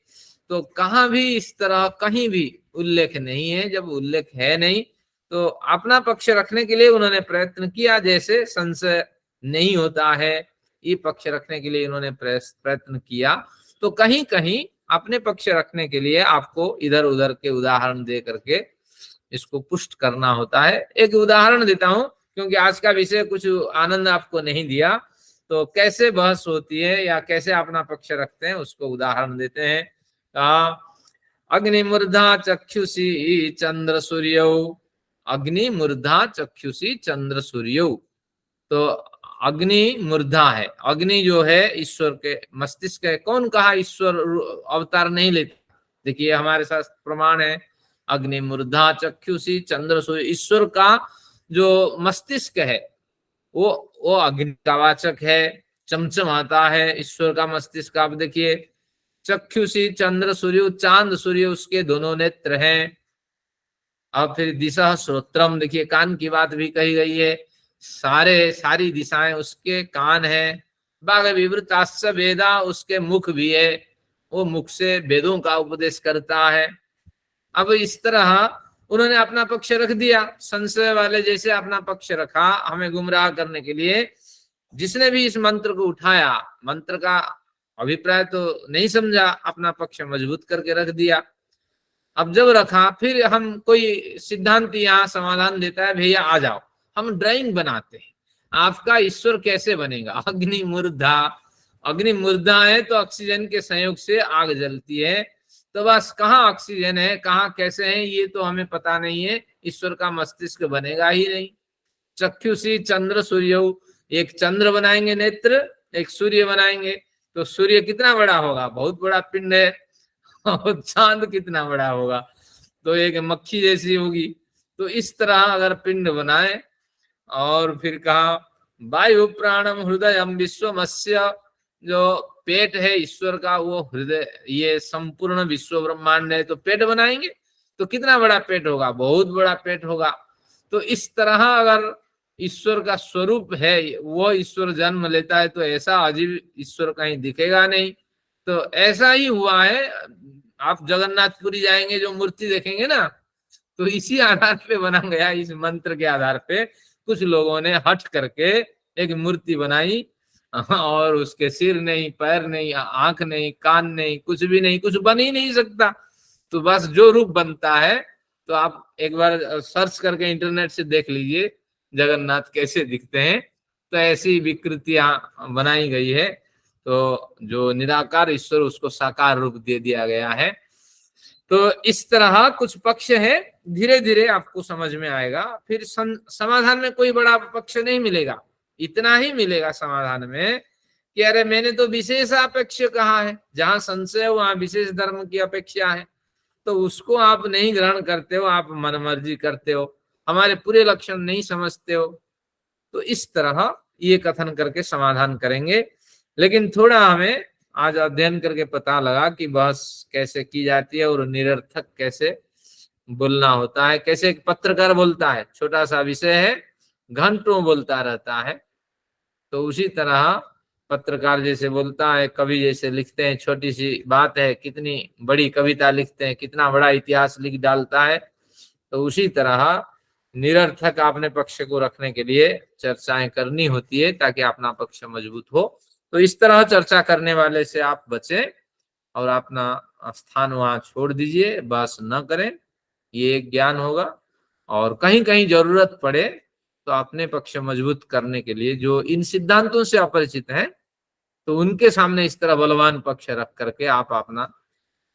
तो कहाँ भी इस तरह कहीं भी उल्लेख नहीं है। जब उल्लेख है नहीं तो अपना पक्ष रखने के लिए उन्होंने प्रयत्न किया, जैसे संशय नहीं होता है, ये पक्ष रखने के लिए इन्होंने प्रयत्न किया। तो कहीं कहीं अपने पक्ष रखने के लिए आपको इधर उधर के उदाहरण दे करके इसको पुष्ट करना होता है। एक उदाहरण देता हूं, क्योंकि आज का विषय कुछ आनंद आपको नहीं दिया, तो कैसे बहस होती है या कैसे अपना पक्ष रखते हैं उसको उदाहरण देते हैं। अग्निमूर्धा चक्षुषी चंद्र सूर्यौ, अग्निमूर्धा चक्षुषी चंद्र सूर्यौ। तो अग्नि मूर्धा है, अग्नि जो है ईश्वर के मस्तिष्क है। कौन कहा ईश्वर अवतार नहीं लेते? देखिए हमारे साथ प्रमाण है, अग्नि मूर्धा चक्षुषी चंद्र सूर्य। ईश्वर का जो मस्तिष्क है वो अग्नि का वाचक है, चमचमाता है ईश्वर का मस्तिष्क। आप देखिए चक्षुषी चंद्र सूर्य, चांद सूर्य उसके दोनों नेत्र हैं। अब फिर दिशा श्रोत्रम, देखिए कान की बात भी कही गई है, सारी दिशाएं उसके कान है। बाघ विवृताश्च वेदा, उसके मुख भी है, वो मुख से वेदों का उपदेश करता है। अब इस तरह उन्होंने अपना पक्ष रख दिया, संशय वाले जैसे अपना पक्ष रखा हमें गुमराह करने के लिए। जिसने भी इस मंत्र को उठाया, मंत्र का अभिप्राय तो नहीं समझा, अपना पक्ष मजबूत करके रख दिया। अब जब रखा, फिर हम कोई सिद्धांत यहाँ समाधान देता है, भैया आ जाओ हम ड्राइंग बनाते हैं, आपका ईश्वर कैसे बनेगा। अग्नि मूर्धा, अग्नि मूर्धा है तो ऑक्सीजन के संयोग से आग जलती है, तो बस कहाँ ऑक्सीजन है कहाँ कैसे है ये तो हमें पता नहीं है, ईश्वर का मस्तिष्क बनेगा ही नहीं। चक्षुषी चंद्र सूर्य, एक चंद्र बनाएंगे नेत्र, एक सूर्य बनाएंगे, तो सूर्य कितना बड़ा होगा, बहुत बड़ा पिंड है, और चांद कितना बड़ा होगा, तो एक मक्खी जैसी होगी। तो इस तरह अगर पिंड बनाए, और फिर कहा वायु प्राणम हृदयम विश्वमस्य, जो पेट है ईश्वर का वो हृदय, ये संपूर्ण विश्व ब्रह्मांड है, तो पेट बनाएंगे तो कितना बड़ा पेट होगा, बहुत बड़ा पेट होगा। तो इस तरह अगर ईश्वर का स्वरूप है, वो ईश्वर जन्म लेता है, तो ऐसा अजीब ईश्वर कहीं दिखेगा नहीं। तो ऐसा ही हुआ है, आप जगन्नाथपुरी जाएंगे जो मूर्ति देखेंगे ना, तो इसी आधार पे बना गया, इस मंत्र के आधार पे कुछ लोगों ने हट करके एक मूर्ति बनाई, और उसके सिर नहीं, पैर नहीं, आंख नहीं, कान नहीं, कुछ भी नहीं, कुछ बन ही नहीं सकता। तो बस जो रूप बनता है, तो आप एक बार सर्च करके इंटरनेट से देख लीजिए जगन्नाथ कैसे दिखते हैं, तो ऐसी विकृतियां बनाई गई है। तो जो निराकार ईश्वर उसको साकार रूप दे दिया गया है। तो इस तरह कुछ पक्ष है, धीरे धीरे आपको समझ में आएगा। फिर समाधान में कोई बड़ा पक्ष नहीं मिलेगा, इतना ही मिलेगा समाधान में कि अरे मैंने तो विशेष अपेक्ष कहा है, जहां संशय हो वहां विशेष धर्म की अपेक्षा है, तो उसको आप नहीं ग्रहण करते हो, आप मनमर्जी करते हो, हमारे पूरे लक्षण नहीं समझते हो। तो इस तरह ये कथन करके समाधान करेंगे। लेकिन थोड़ा हमें आज अध्ययन करके पता लगा कि बहस कैसे की जाती है और निरर्थक कैसे बोलना होता है, कैसे एक पत्रकार बोलता है, छोटा सा विषय है घंटों बोलता रहता है, तो उसी तरह पत्रकार जैसे बोलता है, कवि जैसे लिखते हैं, छोटी सी बात है कितनी बड़ी कविता लिखते हैं, कितना बड़ा इतिहास लिख डालता है। तो उसी तरह निरर्थक अपने पक्ष को रखने के लिए चर्चाएं करनी होती है, ताकि अपना पक्ष मजबूत हो। तो इस तरह चर्चा करने वाले से आप बचें और अपना स्थान वहां छोड़ दीजिए, बस न करें, ये एक ज्ञान होगा। और कहीं कहीं जरूरत पड़े तो अपने पक्ष मजबूत करने के लिए जो इन सिद्धांतों से अपरिचित हैं, तो उनके सामने इस तरह बलवान पक्ष रख करके आप अपना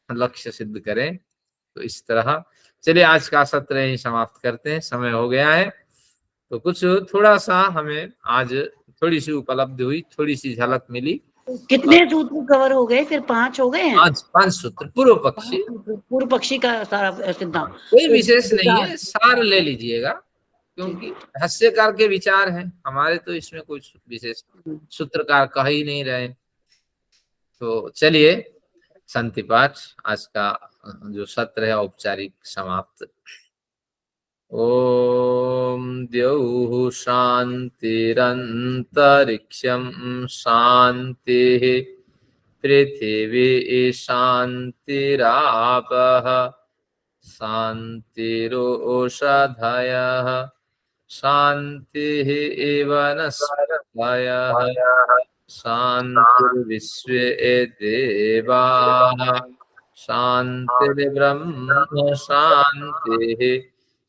लक्ष्य सिद्ध करें। तो इस तरह चलिए आज का सत्र यहीं समाप्त करते हैं, समय हो गया है। तो कुछ थोड़ा सा हमें आज थोड़ी सी उपलब्धि हुई, थोड़ी सी झलक मिली। कितने सूत्र कवर हो गए फिर? 5 हो गए हैं। आज 5 सूत्र पूर्व पक्षी, पूर्व पक्षी का सारा सिद्धांत, कोई विशेष नहीं है, सार ले लीजिएगा, क्योंकि भाष्यकार के विचार हैं, हमारे तो इसमें कुछ विशेष सूत्रकार कह ही नहीं रहे। तो चलिए शांति पाठ आज का जो सत्र है औपचारिक समाप्त। ओम द्यौः शान्तिरन्तरिक्षं शान्तिः पृथिवी शान्तिरापः शान्तिरोषधयः शान्तिः वनस्पतयः शान्तिर्विश्वे देवाः शान्तिर्ब्रह्म शान्तिः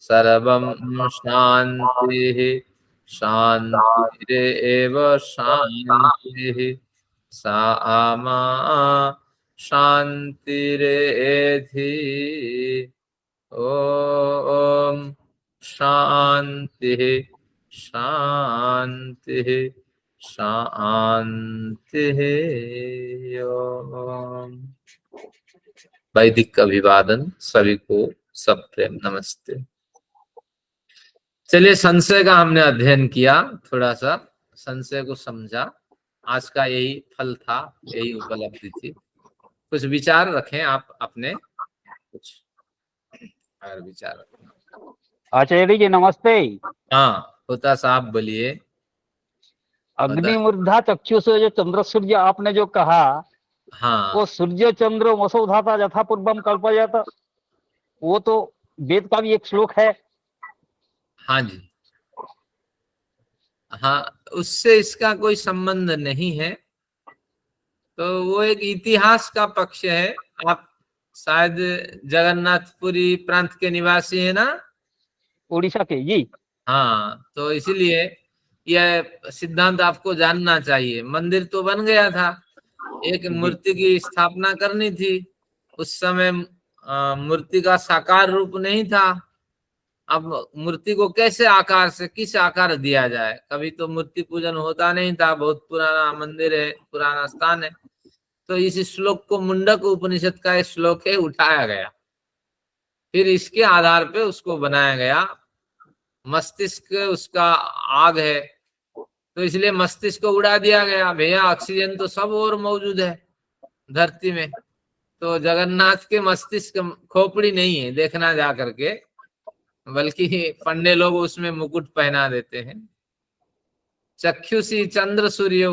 सर्वं शान्तिः शान्तिरेव शान्तिः सामा शान्तिरेधि। ओम शांति शांति शांति। ओम। वैदिक अभिवादन सभी को सप्रेम नमस्ते। चलिए, संशय का हमने अध्ययन किया, थोड़ा सा संशय को समझा। आज का यही फल था, यही उपलब्धि थी। कुछ विचार रखें आप अपने, कुछ और विचार रखें। आचार्य जी नमस्ते। हाँ, होता साहब बोलिए। अग्निमूर्धा चक्षु से जो चंद्र सूर्य आपने जो कहा, हाँ वो सूर्य चंद्र वसुधाता यथा पूर्वम कल्पयत, वो तो वेद का भी एक श्लोक है। हाँ जी, हाँ, उससे इसका कोई संबंध नहीं है। तो वो एक इतिहास का पक्ष है। आप शायद जगन्नाथपुरी प्रांत के निवासी है ना? उड़ीसा के जी। हाँ, तो इसीलिए यह सिद्धांत आपको जानना चाहिए। मंदिर तो बन गया था, एक मूर्ति की स्थापना करनी थी। उस समय मूर्ति का साकार रूप नहीं था। अब मूर्ति को कैसे आकार से किस आकार दिया जाए? कभी तो मूर्ति पूजन होता नहीं था, बहुत पुराना मंदिर है, पुराना स्थान है। तो इस श्लोक को, मुंडक उपनिषद का एक श्लोक है, उठाया गया, फिर इसके आधार पे उसको बनाया गया। मस्तिष्क उसका आग है, तो इसलिए मस्तिष्क को उड़ा दिया गया। भैया ऑक्सीजन तो सब और मौजूद है धरती में, तो जगन्नाथ के मस्तिष्क खोपड़ी नहीं है, देखना जा करके, बल्कि पंडे लोग उसमें मुकुट पहना देते हैं। चक्षुषी चंद्र सूर्य,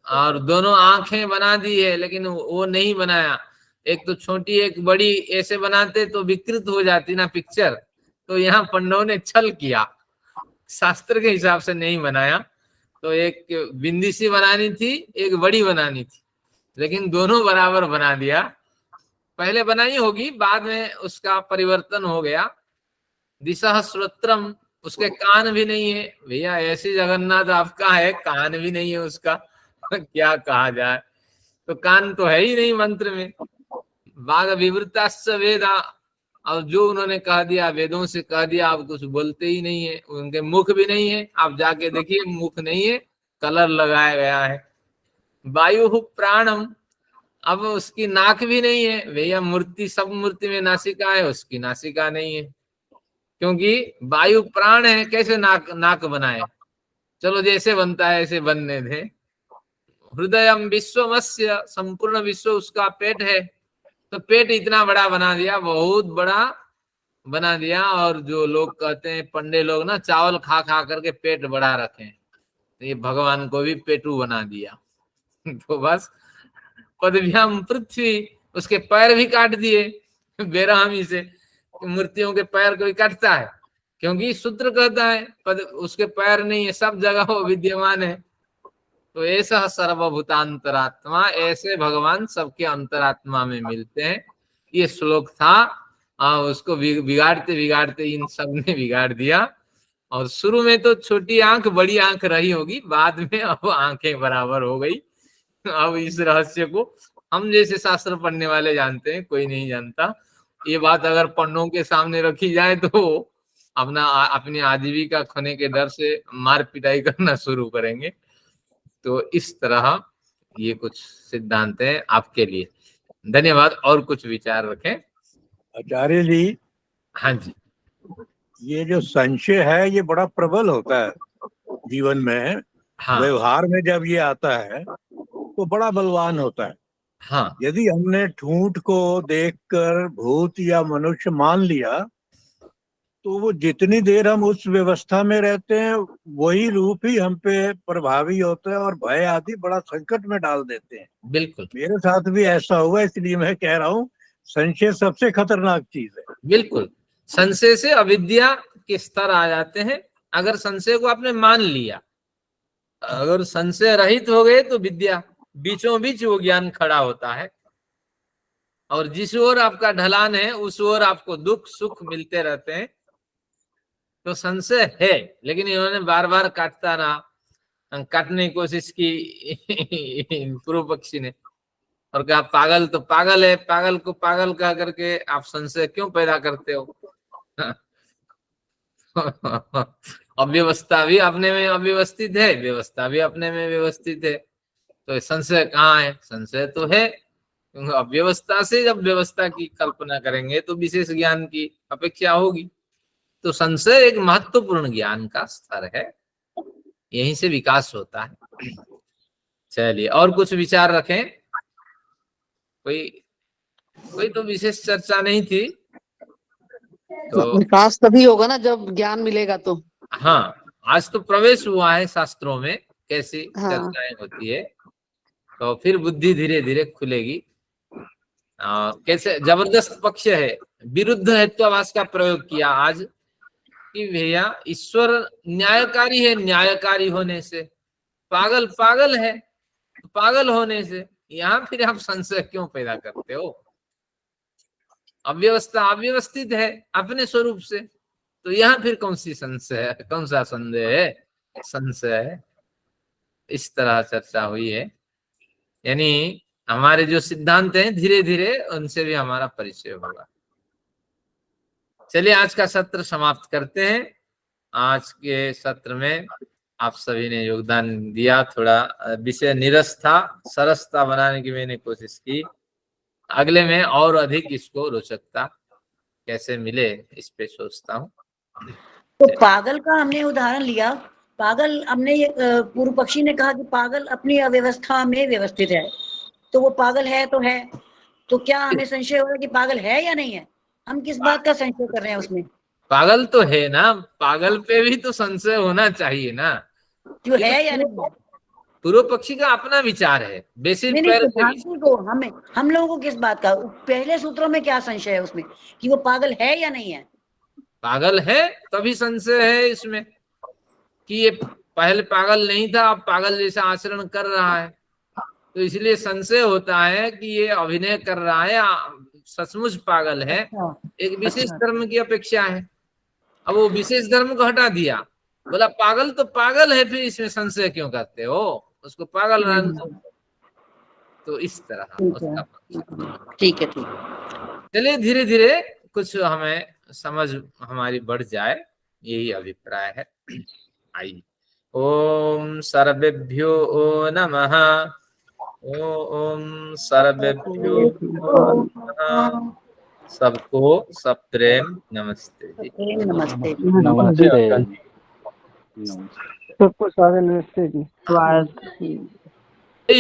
और दोनों आंखें बना दी है, लेकिन वो नहीं बनाया। एक तो छोटी एक बड़ी, ऐसे बनाते तो विकृत हो जाती ना पिक्चर। तो यहाँ पंडों ने छल किया, शास्त्र के हिसाब से नहीं बनाया। तो एक बिंदी सी बनानी थी, एक बड़ी बनानी थी, लेकिन दोनों बराबर बना दिया। पहले बनाई होगी, बाद में उसका परिवर्तन हो गया। दिशा श्रोत्रम, उसके कान भी नहीं है। भैया ऐसी जगन्नाथ आपका है, कान भी नहीं है उसका, क्या कहा जाए। तो कान तो है ही नहीं मंत्र में। बाघ विवृताश्च वेदा, और जो उन्होंने कह दिया, वेदों से कह दिया, आप कुछ बोलते ही नहीं है। उनके मुख भी नहीं है, आप जाके देखिए, मुख नहीं है, कलर लगाया गया है। वायु प्राणम, अब उसकी नाक भी नहीं है। भैया मूर्ति, सब मूर्ति में नासिका है, उसकी नासिका नहीं है, क्योंकि वायु प्राण है। कैसे नाक बनाए? चलो जैसे बनता है ऐसे बनने दे। हृदयम विश्वमस्य, संपूर्ण विश्व उसका पेट है। तो पेट इतना बड़ा बना दिया, बहुत बड़ा बना दिया। और जो लोग कहते हैं, पंडे लोग ना, चावल खा खा करके पेट बढ़ा रखे हैं, तो ये भगवान को भी पेटू बना दिया। तो बस पदभ्याम पृथ्वी, उसके पैर भी काट दिए बेरहमी से। मूर्तियों के पैर कोई काटता है? क्योंकि सूत्र कहता है पद, उसके पैर नहीं है, सब जगह वो विद्यमान है। तो ऐसा सर्वभूतांतरात्मा, ऐसे भगवान सबके अंतरात्मा में मिलते हैं। ये श्लोक था। उसको बिगाड़ते बिगाड़ते इन सब ने बिगाड़ दिया। और शुरू में तो छोटी आंख बड़ी आंख रही होगी, बाद में अब आंखें बराबर हो गई। अब इस रहस्य को हम जैसे शास्त्र पढ़ने वाले जानते हैं, कोई नहीं जानता। ये बात अगर पंडों के सामने रखी जाए तो अपनी आजीविका खोने के डर से मार पिटाई करना शुरू करेंगे। तो इस तरह ये कुछ सिद्धांत हैं आपके लिए। धन्यवाद। और कुछ विचार रखें आचार्य जी। हाँ जी। ये जो संशय है ये बड़ा प्रबल होता है जीवन में। हाँ। व्यवहार में जब ये आता है तो बड़ा बलवान होता है। हाँ। यदि हमने ठूंठ को देखकर भूत या मनुष्य मान लिया तो वो जितनी देर हम उस व्यवस्था में रहते हैं वही रूप ही हम पे प्रभावी होता है और भय आदि बड़ा संकट में डाल देते हैं। बिल्कुल, मेरे साथ भी ऐसा हुआ, इसलिए मैं कह रहा हूँ संशय सबसे खतरनाक चीज है। बिल्कुल, संशय से अविद्या के स्तर आ जाते हैं। अगर संशय को आपने मान लिया, अगर संशय रहित हो गए तो विद्या बीचों बीच वो ज्ञान खड़ा होता है। और जिस ओर आपका ढलान है उस ओर आपको दुख सुख मिलते रहते हैं, तो संशय है। लेकिन इन्होंने बार बार काटने की कोशिश की पूर्व पक्षी ने, और कहा पागल तो पागल है, पागल को पागल कह करके आप संशय क्यों पैदा करते हो? अव्यवस्था भी अपने में अव्यवस्थित है, व्यवस्था भी अपने में व्यवस्थित है, तो संशय कहाँ है? संशय तो है, क्योंकि अव्यवस्था से जब व्यवस्था की कल्पना करेंगे तो विशेष ज्ञान की अपेक्षा होगी। तो संशय एक महत्वपूर्ण ज्ञान का स्तर है, यहीं से विकास होता है। चलिए, और कुछ विचार रखें? कोई तो विशेष चर्चा नहीं थी तो विकास तभी होगा ना जब ज्ञान मिलेगा तो। हाँ, आज तो प्रवेश हुआ है शास्त्रों में, कैसी हाँ। चर्चाएं होती है, तो फिर बुद्धि धीरे धीरे खुलेगी। कैसे जबरदस्त पक्ष है, विरुद्ध हेत्वाभास का प्रयोग किया आज कि भैया ईश्वर न्यायकारी है, न्यायकारी होने से पागल पागल है, पागल होने से यहाँ फिर आप संशय क्यों पैदा करते हो? अव्यवस्था अव्यवस्थित है अपने स्वरूप से, तो यहाँ फिर कौन सी संशय है, कौन सा संदेह है? संशय है। इस तरह चर्चा हुई है। यानी हमारे जो सिद्धांत हैं धीरे धीरे उनसे भी हमारा परिचय होगा। चलिए, आज का सत्र समाप्त करते हैं। आज के सत्र में आप सभी ने योगदान दिया, थोड़ा विषय नीरस था, सरसता बनाने की मैंने कोशिश की। अगले में और अधिक इसको रोचकता कैसे मिले इस पे सोचता हूँ। तो पागल का हमने उदाहरण लिया, पागल हमने पूर्व पक्षी ने कहा कि पागल अपनी अव्यवस्था में व्यवस्थित है, तो वो पागल है तो है, तो क्या हमें संशय होगा कि पागल है या नहीं है? हम किस बात का संशय कर रहे हैं उसमें? पागल तो है ना, पागल पे भी तो संशय होना चाहिए ना, जो है या नहीं है? पूर्व पक्षी का अपना विचार है, बेसिक नहीं, सिद्धांति को हम लोगों को किस बात का, पहले सूत्रों में क्या संशय है उसमें कि वो पागल है या नहीं है? पागल है तभी संशय है इसमें कि ये पहले पागल नहीं था, अब पागल जैसा आचरण कर रहा है, तो इसलिए संशय होता है कि ये अभिनय कर रहा है, सचमुच पागल है, एक विशेष धर्म की अपेक्षा है। अब वो विशेष धर्म को हटा दिया, बोला पागल तो पागल है, फिर इसमें संशय क्यों करते हो? उसको पागल रहने दो। तो इस तरह उसका ठीक है। चलिए, धीरे धीरे कुछ हमें समझ हमारी बढ़ जाए, यही अभिप्राय है। आइए, ओम सर्वेभ्यो नमः। ओम सर्वेभ्यो नमः। सबको सब प्रेम नमस्ते जी। नमस्ते। नमस्ते। सबको सारे नमस्ते जी।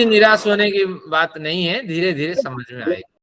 निराश होने की बात नहीं है, धीरे धीरे समझ में आएगी।